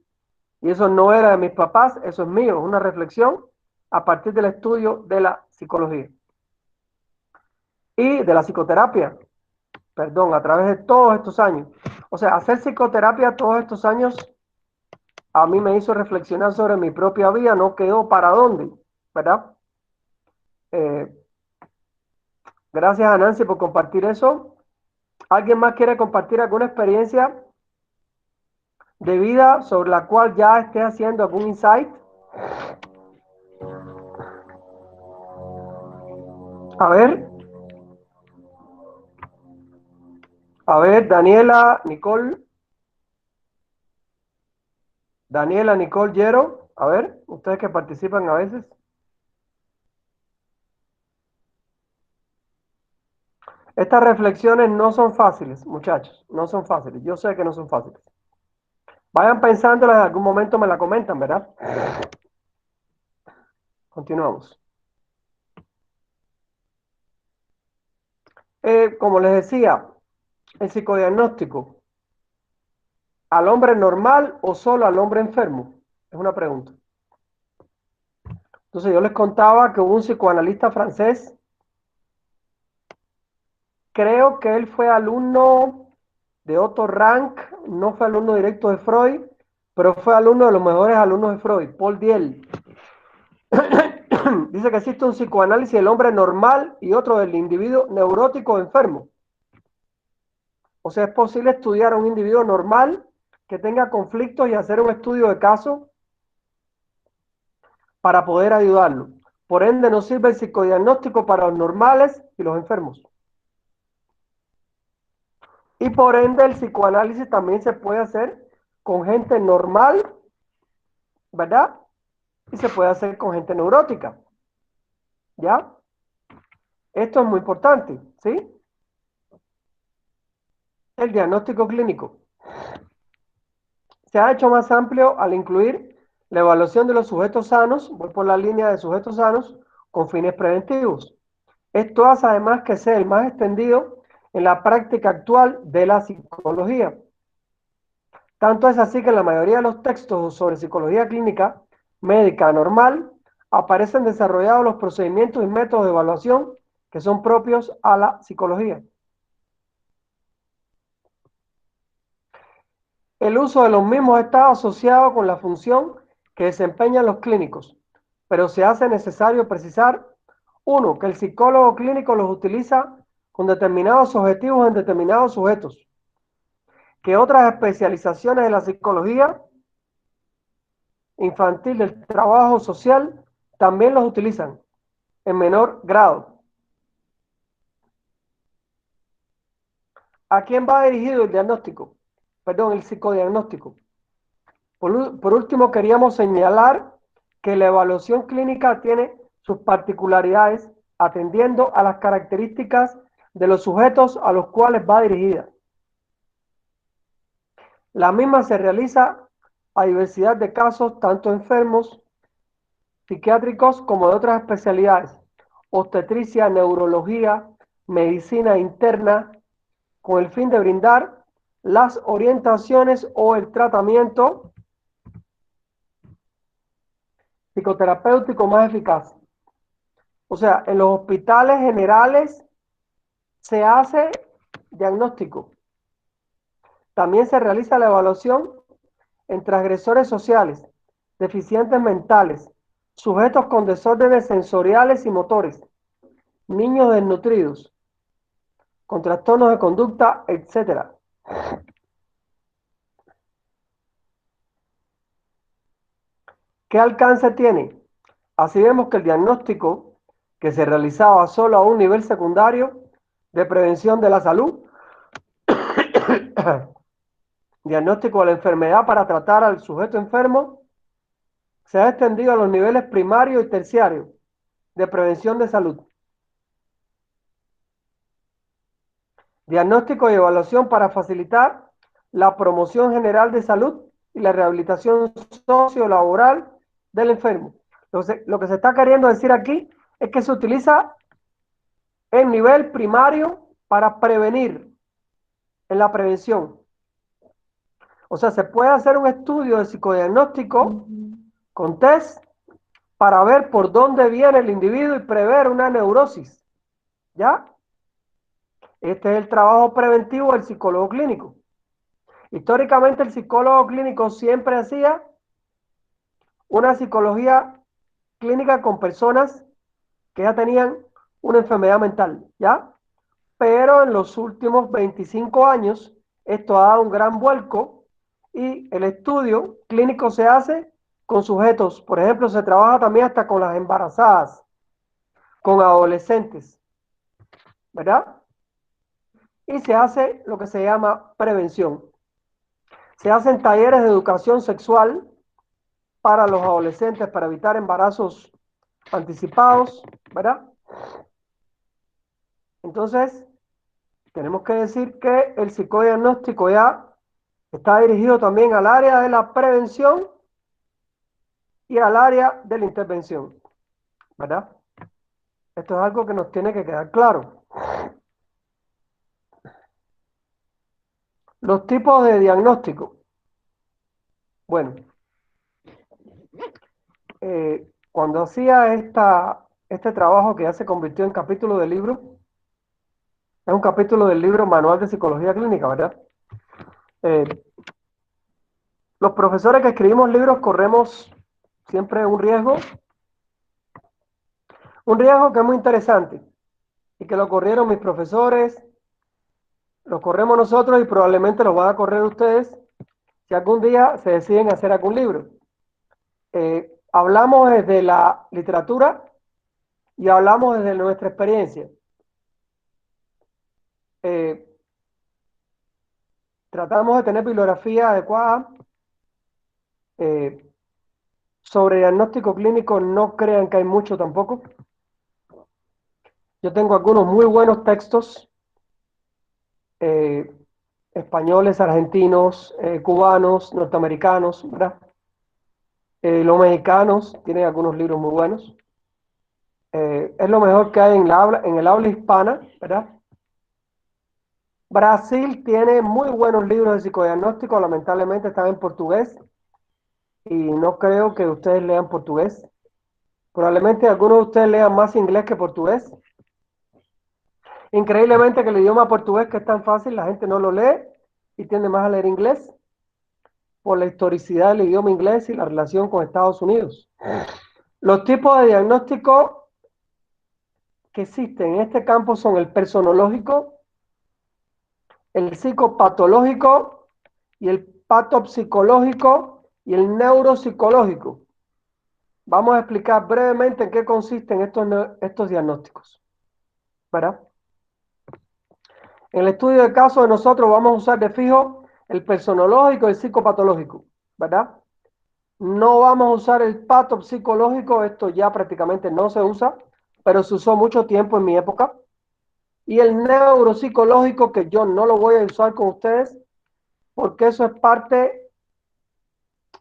Y eso no era de mis papás, eso es mío, es una reflexión a partir del estudio de la psicología. Y de la psicoterapia, perdón, a través de todos estos años. O sea, hacer psicoterapia todos estos años a mí me hizo reflexionar sobre mi propia vida, no quedó para dónde, ¿verdad? Gracias a Nancy por compartir eso. ¿Alguien más quiere compartir alguna experiencia de vida sobre la cual ya esté haciendo algún insight? A ver, Daniela, Nicole, Yero, a ver, ustedes que participan a veces. Estas reflexiones no son fáciles, muchachos, no son fáciles. Yo sé que no son fáciles. Vayan pensándolas, en algún momento me la comentan, ¿verdad? Continuamos. Como les decía, el psicodiagnóstico, ¿al hombre normal o solo al hombre enfermo? Es una pregunta. Entonces yo les contaba que hubo un psicoanalista francés, creo que él fue alumno de Otto Rank, no fue alumno directo de Freud, pero fue alumno de los mejores alumnos de Freud, Paul Diel. Dice que existe un psicoanálisis del hombre normal y otro del individuo neurótico enfermo. O sea, es posible estudiar a un individuo normal que tenga conflictos y hacer un estudio de caso para poder ayudarlo. Por ende, no sirve el psicodiagnóstico para los normales y los enfermos. Y por ende, el psicoanálisis también se puede hacer con gente normal, ¿verdad? Y se puede hacer con gente neurótica. ¿Ya? Esto es muy importante, ¿sí? El diagnóstico clínico se ha hecho más amplio al incluir la evaluación de los sujetos sanos, voy por la línea de sujetos sanos, con fines preventivos. Esto hace además que sea el más extendido en la práctica actual de la psicología. Tanto es así que en la mayoría de los textos sobre psicología clínica médica normal aparecen desarrollados los procedimientos y métodos de evaluación que son propios a la psicología. El uso de los mismos está asociado con la función que desempeñan los clínicos. pero se hace necesario precisar, uno, que el psicólogo clínico los utiliza con determinados objetivos en determinados sujetos, que otras especializaciones de la psicología infantil del trabajo social también los utilizan en menor grado. ¿A quién va dirigido el diagnóstico? Perdón, el psicodiagnóstico. Por último, queríamos señalar que la evaluación clínica tiene sus particularidades atendiendo a las características de los sujetos a los cuales va dirigida. La misma se realiza a diversidad de casos, tanto enfermos psiquiátricos como de otras especialidades, obstetricia, neurología, medicina interna, con el fin de brindar las orientaciones o el tratamiento psicoterapéutico más eficaz. O sea, en los hospitales generales se hace diagnóstico. También se realiza la evaluación en transgresores sociales, deficientes mentales, sujetos con desórdenes sensoriales y motores, niños desnutridos, con trastornos de conducta, etc. ¿Qué alcance tiene? Así vemos que el diagnóstico, que se realizaba solo a un nivel secundario de prevención de la salud, diagnóstico de la enfermedad para tratar al sujeto enfermo, se ha extendido a los niveles primario y terciario de prevención de salud. Diagnóstico y evaluación para facilitar la promoción general de salud y la rehabilitación sociolaboral del enfermo. Lo que se está queriendo decir aquí es que se utiliza el nivel primario para prevenir, en la prevención. O sea, se puede hacer un estudio de psicodiagnóstico con test para ver por dónde viene el individuo y prever una neurosis. ¿Ya? Este es el trabajo preventivo del psicólogo clínico. Históricamente el psicólogo clínico siempre hacía una psicología clínica con personas que ya tenían una enfermedad mental, ¿ya? Pero en los últimos 25 años esto ha dado un gran vuelco y el estudio clínico se hace con sujetos. Por ejemplo, se trabaja también hasta con las embarazadas, con adolescentes, ¿verdad? Y se hace lo que se llama prevención. Se hacen talleres de educación sexual para los adolescentes para evitar embarazos anticipados, ¿verdad? Entonces, tenemos que decir que el psicodiagnóstico ya está dirigido también al área de la prevención y al área de la intervención, ¿verdad? Esto es algo que nos tiene que quedar claro. Los tipos de diagnóstico. Bueno, cuando hacía este trabajo que ya se convirtió en capítulo del libro, es un capítulo del libro Manual de Psicología Clínica, ¿verdad? Los profesores que escribimos libros corremos siempre un riesgo que es muy interesante y que lo corrieron mis profesores, lo corremos nosotros y probablemente lo van a correr ustedes si algún día se deciden hacer algún libro. Hablamos desde la literatura y hablamos desde nuestra experiencia. Tratamos de tener bibliografía adecuada. Sobre diagnóstico clínico no crean que hay mucho tampoco. Yo tengo algunos muy buenos textos, españoles, argentinos, cubanos, norteamericanos, ¿verdad? Los mexicanos tienen algunos libros muy buenos. Es lo mejor que hay en el habla hispana, ¿verdad? Brasil tiene muy buenos libros de psicodiagnóstico, lamentablemente están en portugués y no creo que ustedes lean portugués. Probablemente algunos de ustedes lean más inglés que portugués. Increíblemente que el idioma portugués, que es tan fácil, la gente no lo lee y tiende más a leer inglés por la historicidad del idioma inglés y la relación con Estados Unidos. Los tipos de diagnóstico que existen en este campo son el personológico, el psicopatológico y el patopsicológico y el neuropsicológico. Vamos a explicar brevemente en qué consisten estos diagnósticos, ¿verdad? En el estudio de caso de nosotros vamos a usar de fijo el personológico y el psicopatológico, ¿verdad? No vamos a usar el patopsicológico, esto ya prácticamente no se usa, pero se usó mucho tiempo en mi época. Y el neuropsicológico, que yo no lo voy a usar con ustedes, porque eso es parte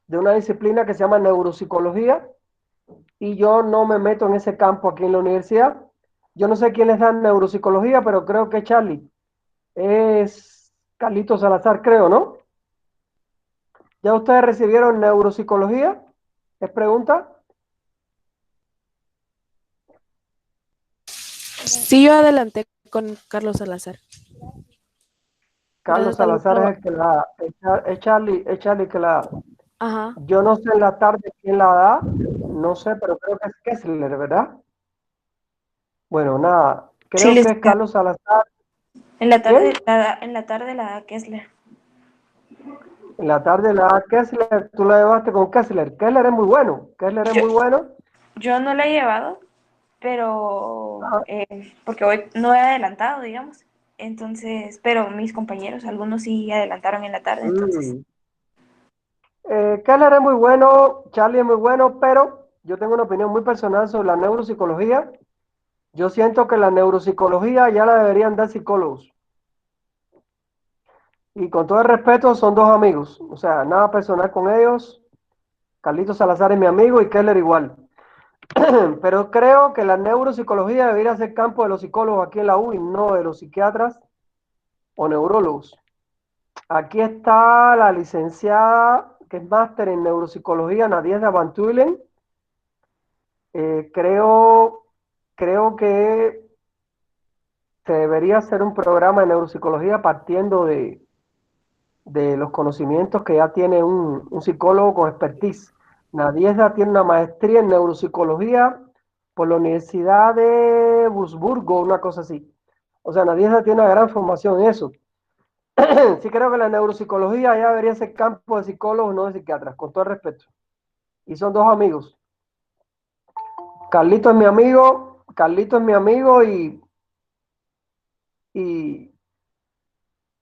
de una disciplina que se llama neuropsicología, y yo no me meto en ese campo aquí en la universidad. Yo no sé quién les da neuropsicología, pero creo que Charlie es Carlitos Salazar, creo, ¿no? ¿Ya ustedes recibieron neuropsicología? ¿Es pregunta? Sí, yo adelanté con Carlos Salazar. Carlos Gracias a la Salazar prueba. es el que la da. Es Charlie que la da. Ajá. Yo no sé en la tarde quién la da, no sé, pero creo que es Kessler, ¿verdad? Bueno, nada, Sí, creo que es Carlos Salazar. ¿Quién? en la tarde la da Kessler. En la tarde la da Kessler, tú la llevaste con Kessler. Kessler es muy bueno, Kessler es Yo, muy bueno. yo no la he llevado, pero Ah, porque hoy no he adelantado, digamos. Entonces, pero mis compañeros, algunos sí adelantaron en la tarde, entonces. mm. Keller es muy bueno, Charlie es muy bueno, pero yo tengo una opinión muy personal sobre la neuropsicología. Yo siento que la neuropsicología ya la deberían dar psicólogos. Y con todo el respeto, son dos amigos. O sea, nada personal con ellos. Carlitos Salazar es mi amigo y Keller igual. Pero creo que la neuropsicología debería ser campo de los psicólogos aquí en la U y no de los psiquiatras o neurólogos. Aquí está la licenciada, que es máster en neuropsicología, Nadiezda Van Tuylen. Creo que se debería hacer un programa de neuropsicología partiendo de los conocimientos que ya tiene un psicólogo con expertise. Nadiezda tiene una maestría en neuropsicología por la Universidad de Wurzburgo, una cosa así. O sea, Nadiezda tiene una gran formación en eso. Sí creo que la neuropsicología ya debería ser campo de psicólogos, no de psiquiatras, con todo el respeto. Y son dos amigos. Carlito es mi amigo y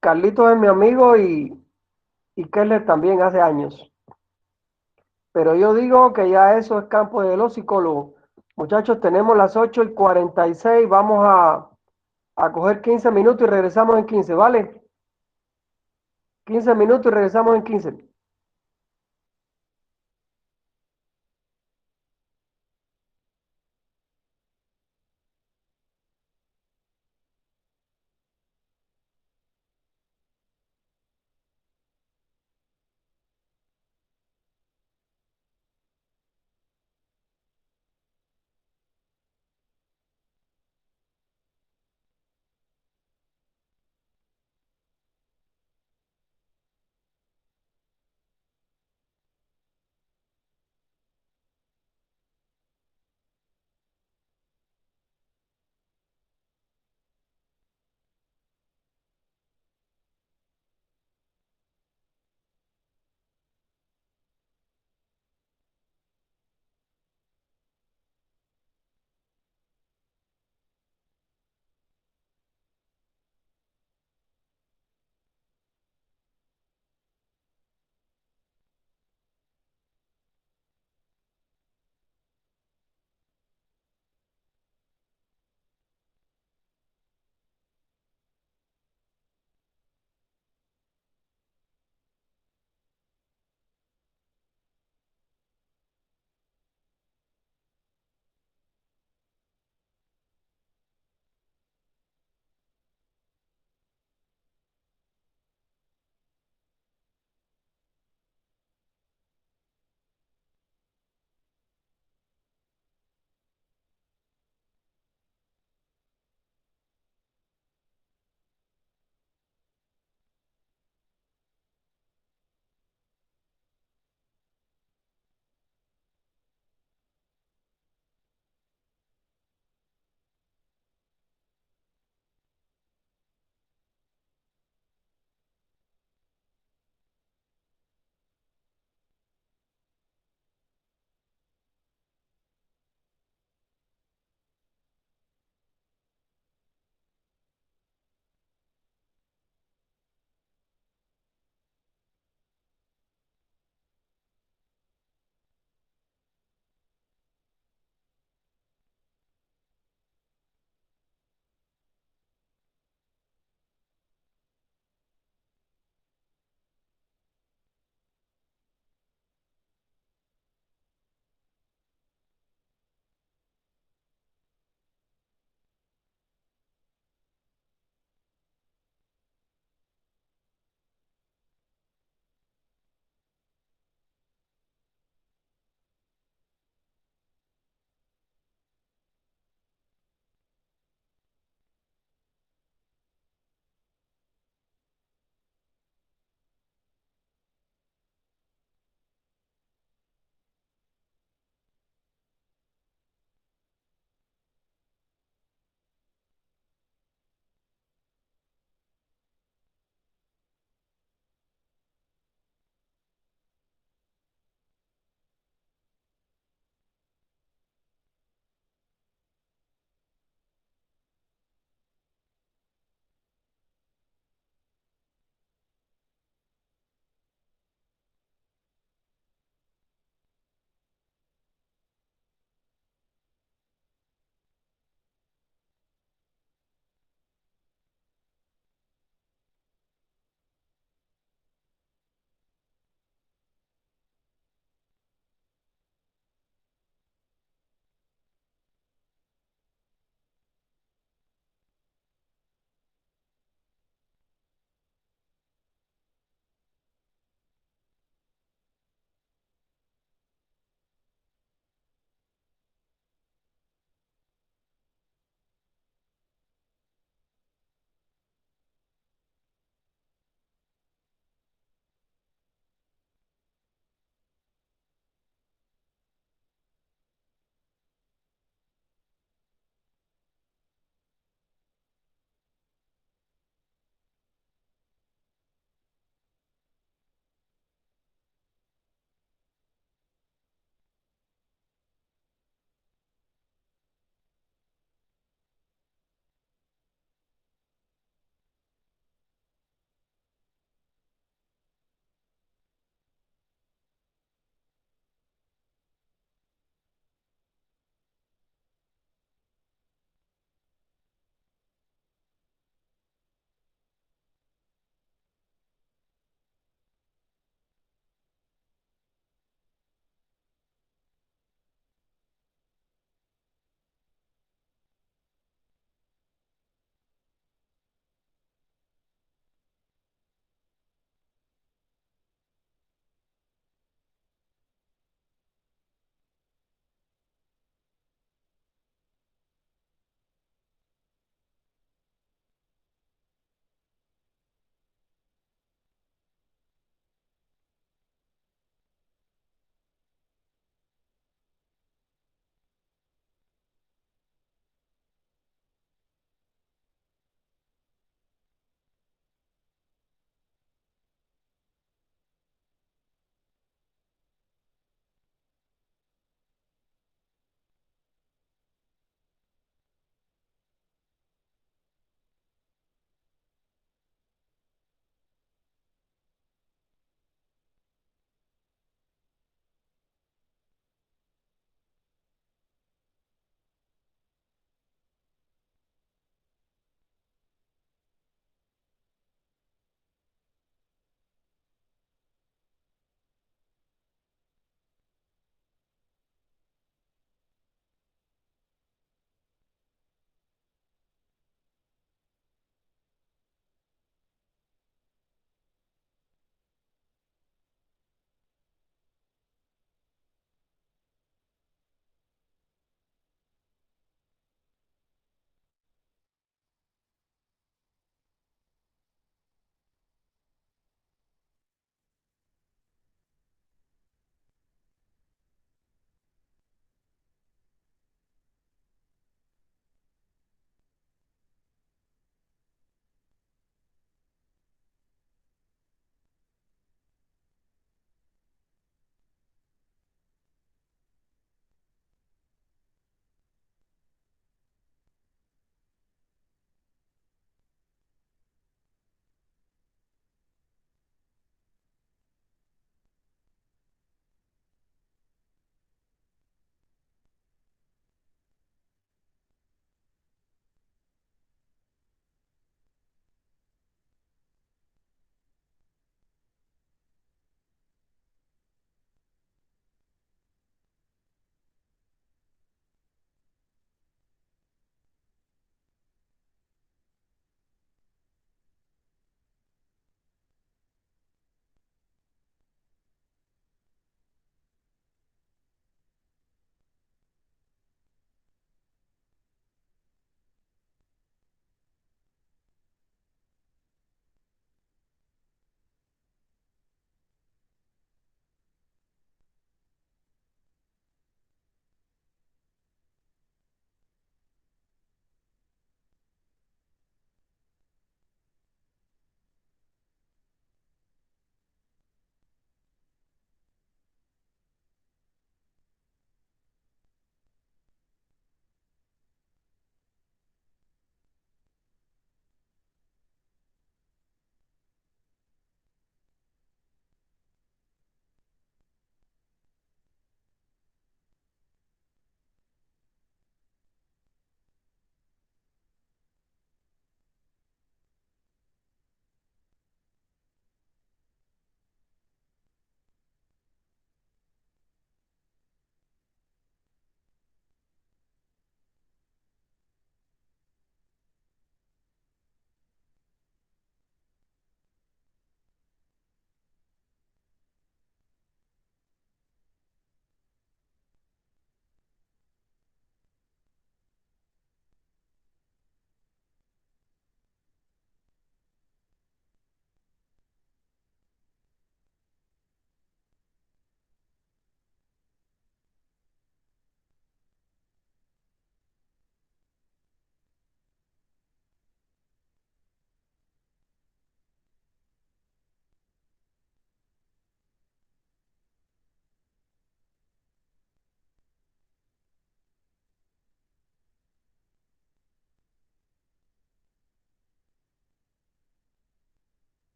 Carlitos es mi amigo y Keller también hace años. Pero yo digo que ya eso es campo de los psicólogos. Muchachos, tenemos las 8:46. Vamos a coger 15 minutos y regresamos en 15, ¿vale? 15 minutos y regresamos en 15.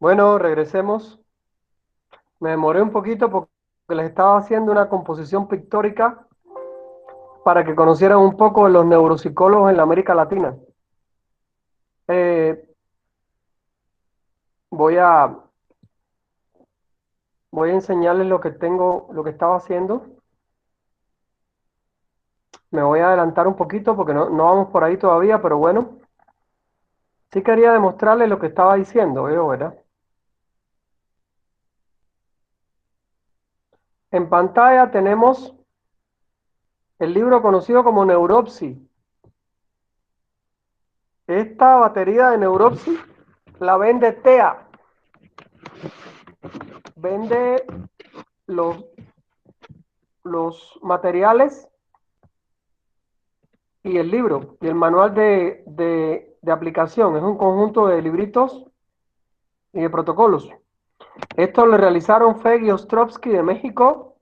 Bueno, regresemos. Me demoré un poquito porque les estaba haciendo una composición pictórica para que conocieran un poco de los neuropsicólogos en la América Latina. Eh, voy a, voy a enseñarles lo que tengo, lo que estaba haciendo. Me voy a adelantar un poquito porque no vamos por ahí todavía, pero bueno. Sí quería demostrarles lo que estaba diciendo, ¿verdad? En pantalla tenemos el libro conocido como Neuropsy. Esta batería de Neuropsy la vende TEA. Vende los materiales y el libro y el manual de aplicación. Es un conjunto de libritos y de protocolos. Esto lo realizaron Feggy Ostrovsky de México,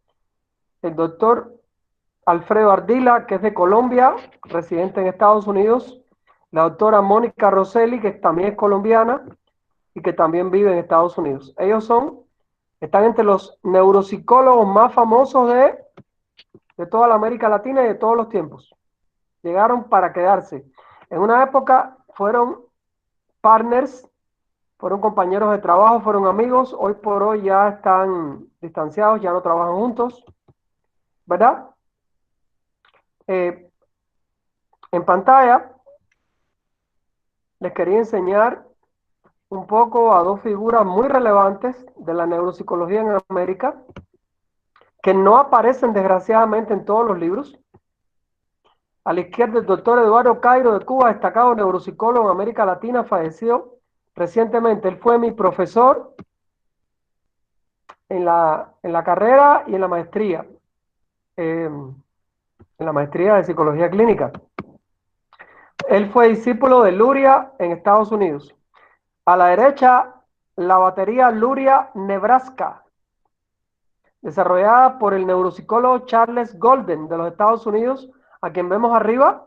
el doctor Alfredo Ardila, que es de Colombia, residente en Estados Unidos, la doctora Mónica Rosselli, que también es colombiana y que también vive en Estados Unidos. Ellos están entre los neuropsicólogos más famosos de toda la América Latina y de todos los tiempos. Llegaron para quedarse. En una época fueron partners, fueron compañeros de trabajo, fueron amigos. Hoy por hoy ya están distanciados, ya no trabajan juntos, ¿verdad? En pantalla les quería enseñar un poco a dos figuras muy relevantes de la neuropsicología en América, que no aparecen desgraciadamente en todos los libros. A la izquierda, el doctor Eduardo Cairo de Cuba, destacado neuropsicólogo en América Latina, falleció recientemente. Él fue mi profesor en la carrera y en la maestría de psicología clínica. Él fue discípulo de Luria en Estados Unidos. A la derecha, la batería Luria Nebraska, desarrollada por el neuropsicólogo Charles Golden de los Estados Unidos, a quien vemos arriba.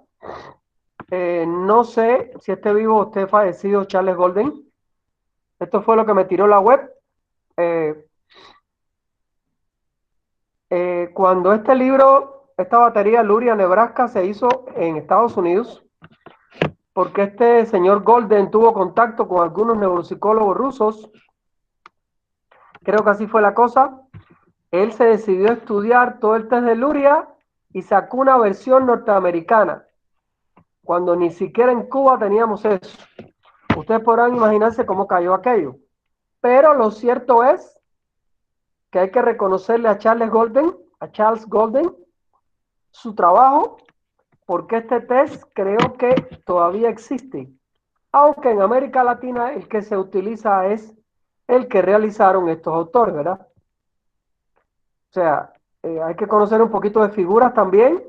No sé si esté vivo o esté fallecido Charles Golden. Esto fue lo que me tiró la web. Cuando esta batería Luria Nebraska se hizo en Estados Unidos, porque este señor Golden tuvo contacto con algunos neuropsicólogos rusos, creo que así fue la cosa. Él se decidió a estudiar todo el test de Luria y sacó una versión norteamericana, cuando ni siquiera en Cuba teníamos eso. Ustedes podrán imaginarse cómo cayó aquello. Pero lo cierto es que hay que reconocerle a Charles Golden, su trabajo, porque este test creo que todavía existe. Aunque en América Latina el que se utiliza es el que realizaron estos autores, ¿verdad? O sea, hay que conocer un poquito de figuras también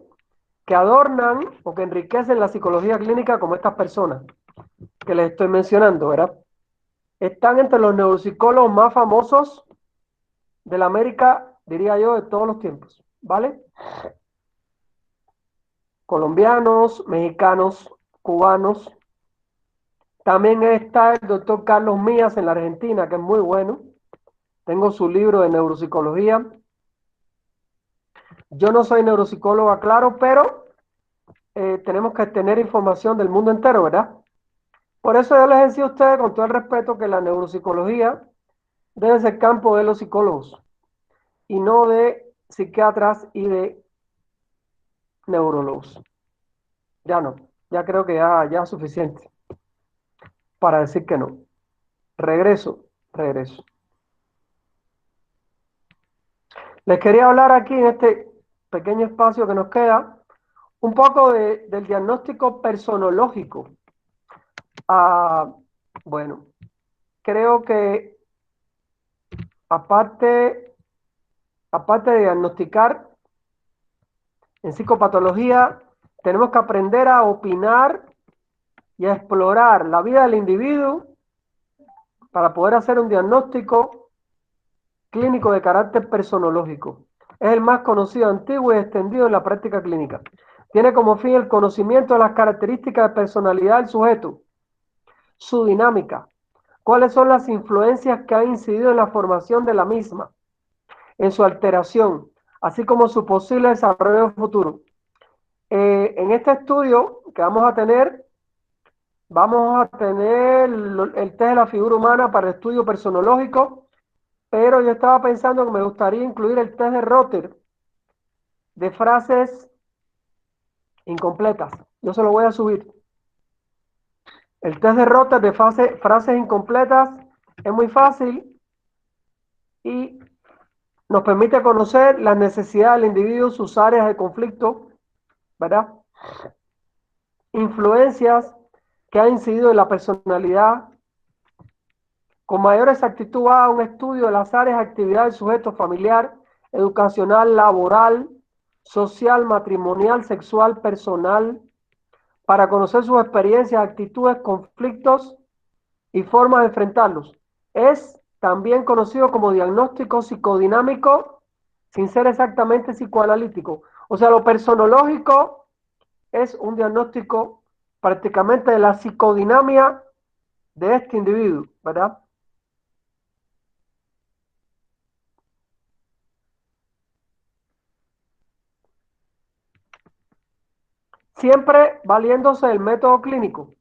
que adornan o que enriquecen la psicología clínica, como estas personas que les estoy mencionando, ¿verdad? Están entre los neuropsicólogos más famosos de la América, diría yo, de todos los tiempos, ¿vale? Colombianos, mexicanos, cubanos. También está el doctor Carlos Mías en la Argentina, que es muy bueno. Tengo su libro de neuropsicología. Yo no soy neuropsicóloga, claro, pero tenemos que tener información del mundo entero, ¿verdad? Por eso yo les decía a ustedes, con todo el respeto, que la neuropsicología debe ser campo de los psicólogos y no de psiquiatras y de neurólogos. Ya no, ya creo que ya es suficiente para decir que no. Regreso. Les quería hablar aquí en este pequeño espacio que nos queda un poco del diagnóstico personológico. Bueno, creo que aparte de diagnosticar en psicopatología, tenemos que aprender a opinar y a explorar la vida del individuo para poder hacer un diagnóstico clínico de carácter personológico. Es el más conocido, antiguo y extendido en la práctica clínica. Tiene como fin el conocimiento de las características de personalidad del sujeto, su dinámica, cuáles son las influencias que han incidido en la formación de la misma, en su alteración, así como su posible desarrollo futuro. En este estudio que vamos a tener el test de la figura humana para el estudio personológico, pero yo estaba pensando que me gustaría incluir el test de Rotter de frases incompletas. Yo se lo voy a subir. El test de Rotter de frases incompletas es muy fácil y nos permite conocer las necesidades del individuo, sus áreas de conflicto, ¿verdad? Influencias que han incidido en la personalidad. Con mayor exactitud va a un estudio de las áreas de actividad del sujeto familiar, educacional, laboral, social, matrimonial, sexual, personal, para conocer sus experiencias, actitudes, conflictos y formas de enfrentarlos. Es también conocido como diagnóstico psicodinámico, sin ser exactamente psicoanalítico. O sea, lo personológico es un diagnóstico prácticamente de la psicodinamia de este individuo, ¿verdad? Siempre valiéndose del método clínico.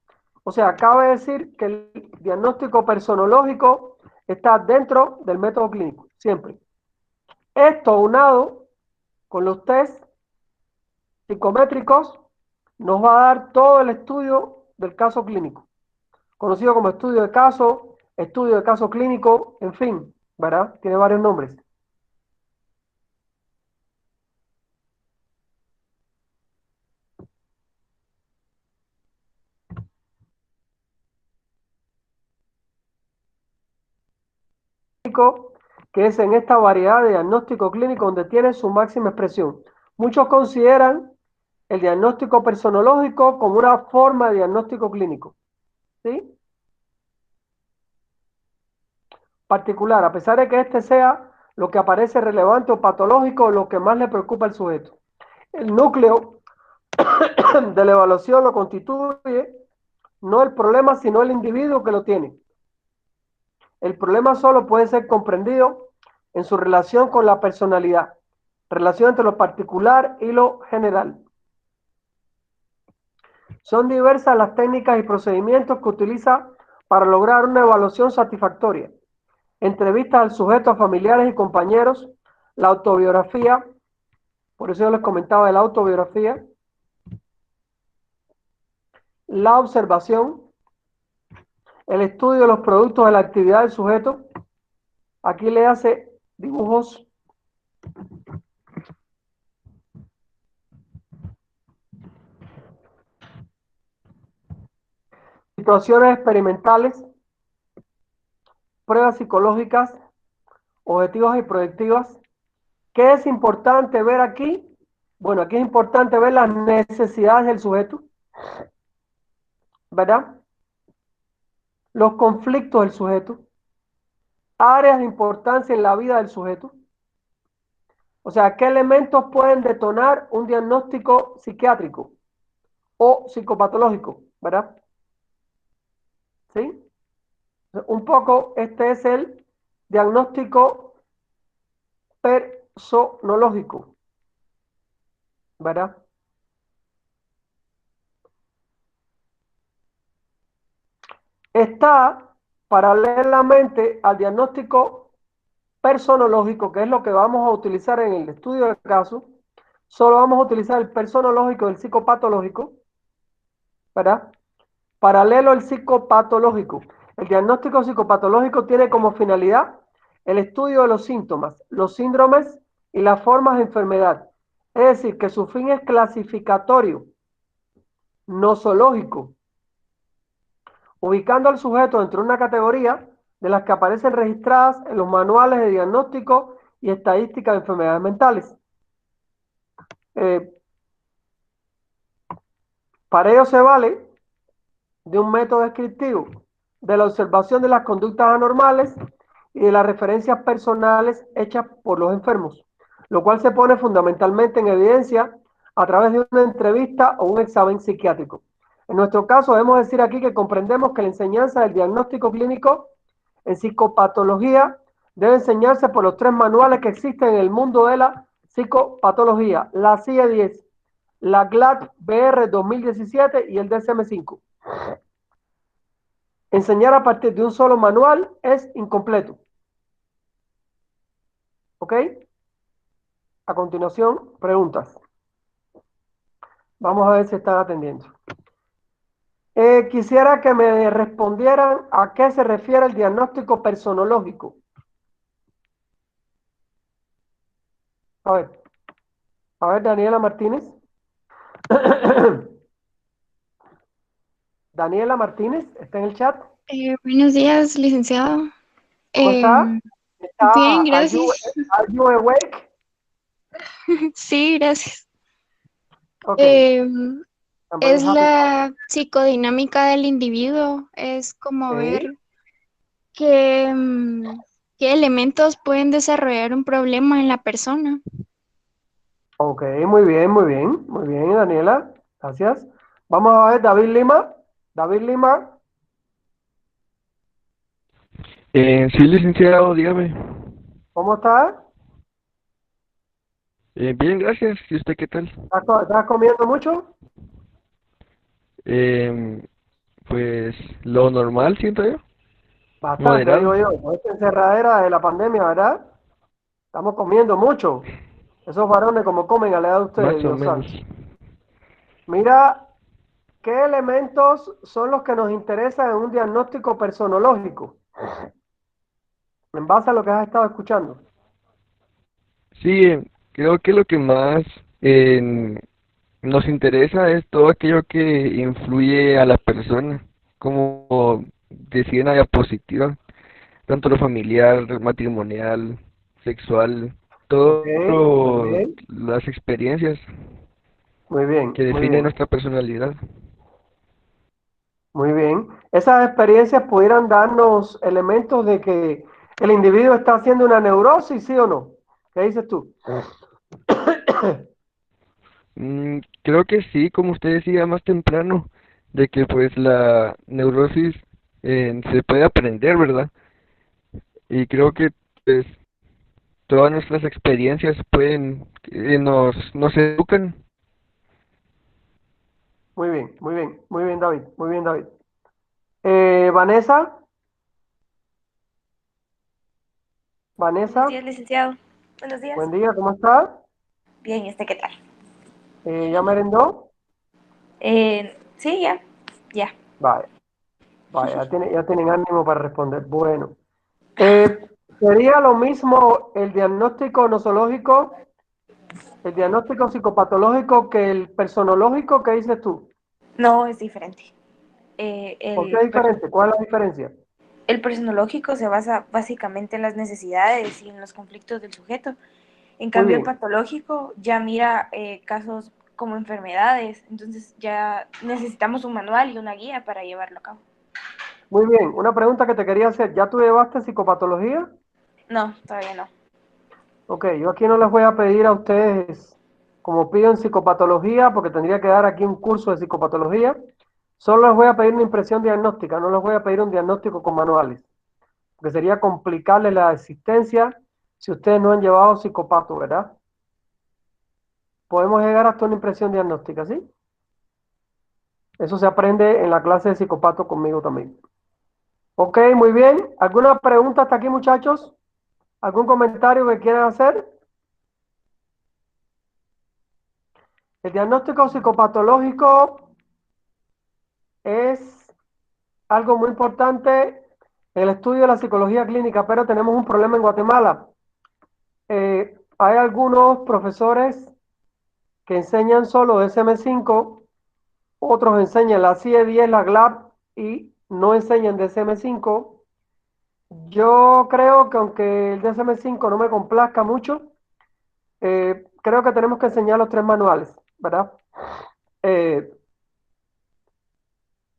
O sea, cabe decir que el diagnóstico personológico está dentro del método clínico, siempre. Esto aunado con los test psicométricos nos va a dar todo el estudio del caso clínico, conocido como estudio de caso clínico, en fin, ¿verdad? Tiene varios nombres. Que es en esta variedad de diagnóstico clínico donde tiene su máxima expresión. Muchos consideran el diagnóstico personológico como una forma de diagnóstico clínico, ¿sí? Particular, a pesar de que este sea lo que aparece relevante o patológico, lo que más le preocupa al sujeto. El núcleo de la evaluación lo constituye no el problema, sino el individuo que lo tiene. El problema solo puede ser comprendido en su relación con la personalidad, relación entre lo particular y lo general. Son diversas las técnicas y procedimientos que utiliza para lograr una evaluación satisfactoria. Entrevistas al sujeto, a familiares y compañeros, la autobiografía, por eso yo les comentaba de la autobiografía, la observación, el estudio de los productos de la actividad del sujeto. Aquí le hace dibujos. Situaciones experimentales, pruebas psicológicas, objetivas y proyectivas. ¿Qué es importante ver aquí? Bueno, aquí es importante ver las necesidades del sujeto, ¿verdad? Los conflictos del sujeto, áreas de importancia en la vida del sujeto. O sea, ¿qué elementos pueden detonar un diagnóstico psiquiátrico o psicopatológico, ¿verdad? ¿Sí? Un poco, este es el diagnóstico personológico, ¿verdad? Está paralelamente al diagnóstico personológico, que es lo que vamos a utilizar en el estudio del caso. Solo vamos a utilizar el personológico y el psicopatológico, ¿verdad? Paralelo al psicopatológico. El diagnóstico psicopatológico tiene como finalidad el estudio de los síntomas, los síndromes y las formas de enfermedad. Es decir, que su fin es clasificatorio, nosológico, ubicando al sujeto dentro de una categoría de las que aparecen registradas en los manuales de diagnóstico y estadística de enfermedades mentales. Para ello se vale de un método descriptivo, de la observación de las conductas anormales y de las referencias personales hechas por los enfermos, lo cual se pone fundamentalmente en evidencia a través de una entrevista o un examen psiquiátrico. En nuestro caso, debemos decir aquí que comprendemos que la enseñanza del diagnóstico clínico en psicopatología debe enseñarse por los 3 manuales que existen en el mundo de la psicopatología, la CIE-10, la GLAD BR 2017 y el DSM-5. Enseñar a partir de un solo manual es incompleto. ¿Ok? A continuación, preguntas. Vamos a ver si están atendiendo. Quisiera que me respondieran a qué se refiere el diagnóstico personológico. A ver, Daniela Martínez. Daniela Martínez, ¿está en el chat? Buenos días, licenciado. ¿Cómo está? Bien, Are you, gracias. are you awake? Sí, gracias. Okay. I'm very Es happy. la psicodinámica del individuo, es como Ok. ver qué, qué elementos pueden desarrollar un problema en la persona. Ok, muy bien, Daniela. Gracias. Vamos a ver, David Lima. David Lima, Sí, licenciado, dígame. ¿cómo está? Bien, gracias. ¿Y usted qué tal? ¿Estás comiendo mucho? Em, pues lo normal, siento yo. Bastante, Moderado. digo yo. Con esta encerradera de la pandemia, ¿verdad? Estamos comiendo mucho. Esos varones como comen a la edad de ustedes, Más o Dios menos. santo. Mira, ¿qué elementos son los que nos interesan en un diagnóstico personológico? En base a lo que has estado escuchando. Sí, creo que lo que más nos interesa es todo aquello que influye a la persona, como decía en la diapositiva, tanto lo familiar, matrimonial, sexual, Ok, muy todo bien, las experiencias muy bien, que muy definen bien, nuestra personalidad. muy bien. Esas experiencias pudieran darnos elementos de que el individuo está haciendo una neurosis, ¿sí o no? ¿Qué dices tú? Creo que sí, como usted decía más temprano, de que pues la neurosis se puede aprender, ¿verdad? Y creo que pues todas nuestras experiencias pueden, nos educan. Muy bien, David, muy bien, David. Vanessa, Buenos Vanessa, días, licenciado. Buenos días. buen día, ¿cómo estás? Bien, ¿y usted qué tal? ¿Ya merendó? Sí, ya, ya. Vale, vale, ya tienen ánimo para responder. Bueno, eh, ¿sería lo mismo el diagnóstico nosológico, el diagnóstico psicopatológico que el personológico? ¿Qué dices tú? No, es diferente. ¿Por qué es diferente? ¿Cuál es la diferencia? El personológico se basa básicamente en las necesidades y en los conflictos del sujeto. En Muy cambio, el bien, patológico ya mira casos como enfermedades, entonces ya necesitamos un manual y una guía para llevarlo a cabo. muy bien. Una pregunta que te quería hacer. ¿Ya tú llevaste psicopatología? No, todavía no. Ok, yo aquí no les voy a pedir a ustedes, como pido en psicopatología, porque tendría que dar aquí un curso de psicopatología. Solo les voy a pedir una impresión diagnóstica, no les voy a pedir un diagnóstico con manuales, porque sería complicarle la existencia si ustedes no han llevado psicopato, ¿verdad? Podemos llegar hasta una impresión diagnóstica, ¿sí? Eso se aprende en la clase de psicopato conmigo también. Ok, muy bien. ¿Alguna pregunta hasta aquí, muchachos? ¿Algún comentario que quieran hacer? El diagnóstico psicopatológico es algo muy importante en el estudio de la psicología clínica, pero tenemos un problema en Guatemala. Hay algunos profesores que enseñan solo DSM-5, otros enseñan la CIE-10, la GLAP y no enseñan DSM-5. Yo creo que aunque el DSM-5 no me complazca mucho, creo que tenemos que enseñar los 3 manuales, ¿verdad? Eh,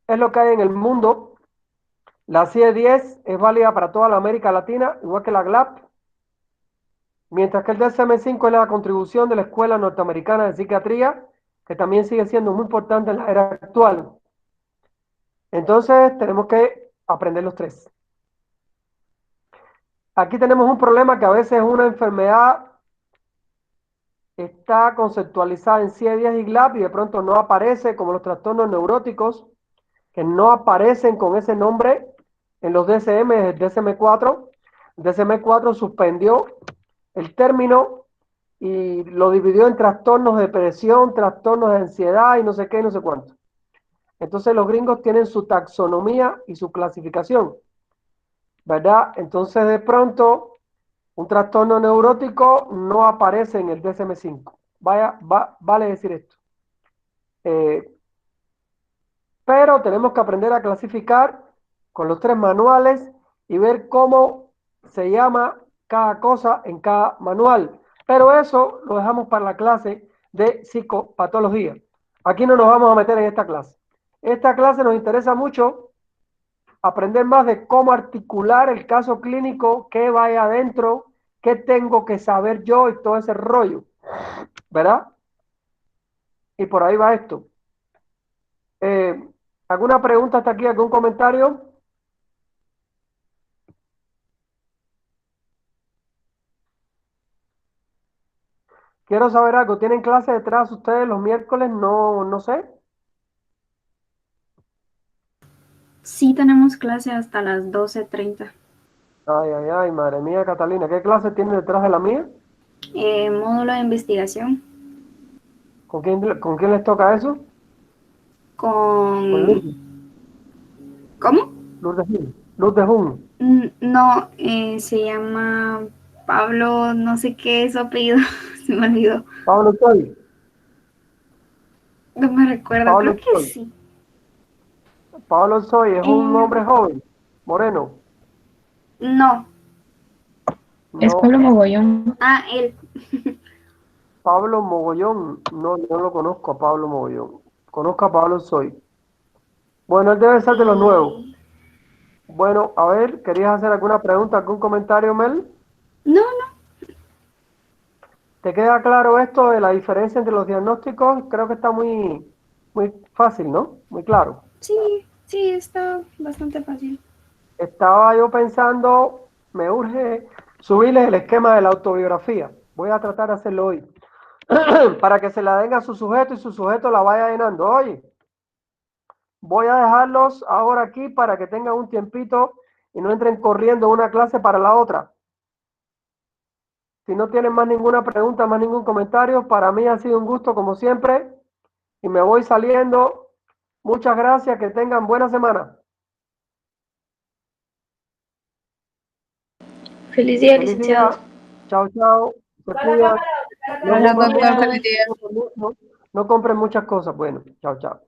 es lo que hay en el mundo. La CIE-10 es válida para toda la América Latina, igual que la GLAP, mientras que el DSM-5 es la contribución de la Escuela Norteamericana de Psiquiatría, que también sigue siendo muy importante en la era actual. Entonces, tenemos que aprender los 3. aquí tenemos un problema que a veces una enfermedad está conceptualizada en CIE-10 y GLAP y de pronto no aparece, como los trastornos neuróticos, que no aparecen con ese nombre en los DSM, el DSM-4. El DSM-4 suspendió el término y lo dividió en trastornos de depresión, trastornos de ansiedad y no sé qué y no sé cuánto. Entonces los gringos tienen su taxonomía y su clasificación, ¿verdad? Entonces de pronto un trastorno neurótico no aparece en el DSM-5. Vale decir esto. Pero tenemos que aprender a clasificar con los 3 manuales y ver cómo se llama cada cosa en cada manual. Pero eso lo dejamos para la clase de psicopatología. Aquí no nos vamos a meter en esta clase. Esta clase nos interesa mucho aprender más de cómo articular el caso clínico, qué vaya adentro, qué tengo que saber yo y todo ese rollo, ¿verdad? Y por ahí va esto. ¿Alguna pregunta hasta aquí? ¿Algún comentario? Quiero saber algo. ¿Tienen clase detrás ustedes los miércoles? No sé. Sí, tenemos clase hasta las 12:30. Ay, madre mía, Catalina. ¿Qué clase tienen detrás de la mía? Módulo de investigación ¿Con quién les toca eso? Con con... Lourdes. ¿Cómo? Lourdes Jun. Lourdes Jun. No, se llama Pablo, no sé qué es su apellido, se me olvidó. Pablo Soy. No me recuerdo, Pablo creo que Soy. sí. Pablo Soy es un hombre joven, moreno. No. Es No. Pablo Mogollón. Ah, él. Pablo Mogollón. No, yo no lo conozco a Pablo Mogollón. Conozco a Pablo Soy. Bueno, él debe ser de los nuevos. Bueno, a ver, ¿querías hacer alguna pregunta, algún comentario, Mel? No. ¿Te queda claro esto de la diferencia entre los diagnósticos? Creo que está muy fácil, ¿no? Muy claro. Sí, está bastante fácil. Estaba yo pensando, me urge subirles el esquema de la autobiografía. Voy a tratar de hacerlo hoy. Para que se la den a su sujeto y su sujeto la vaya llenando. Oye, voy a dejarlos ahora aquí para que tengan un tiempito y no entren corriendo de una clase para la otra. Si no tienen más ninguna pregunta, más ningún comentario, para mí ha sido un gusto como siempre y me voy saliendo. Muchas gracias, que tengan buena semana. Feliz día, Feliz licenciado. día. Chao, chao. Se cuidan. No Hola, coman doctor, mucho, feliz día. no compren muchas cosas. Bueno, chao, chao.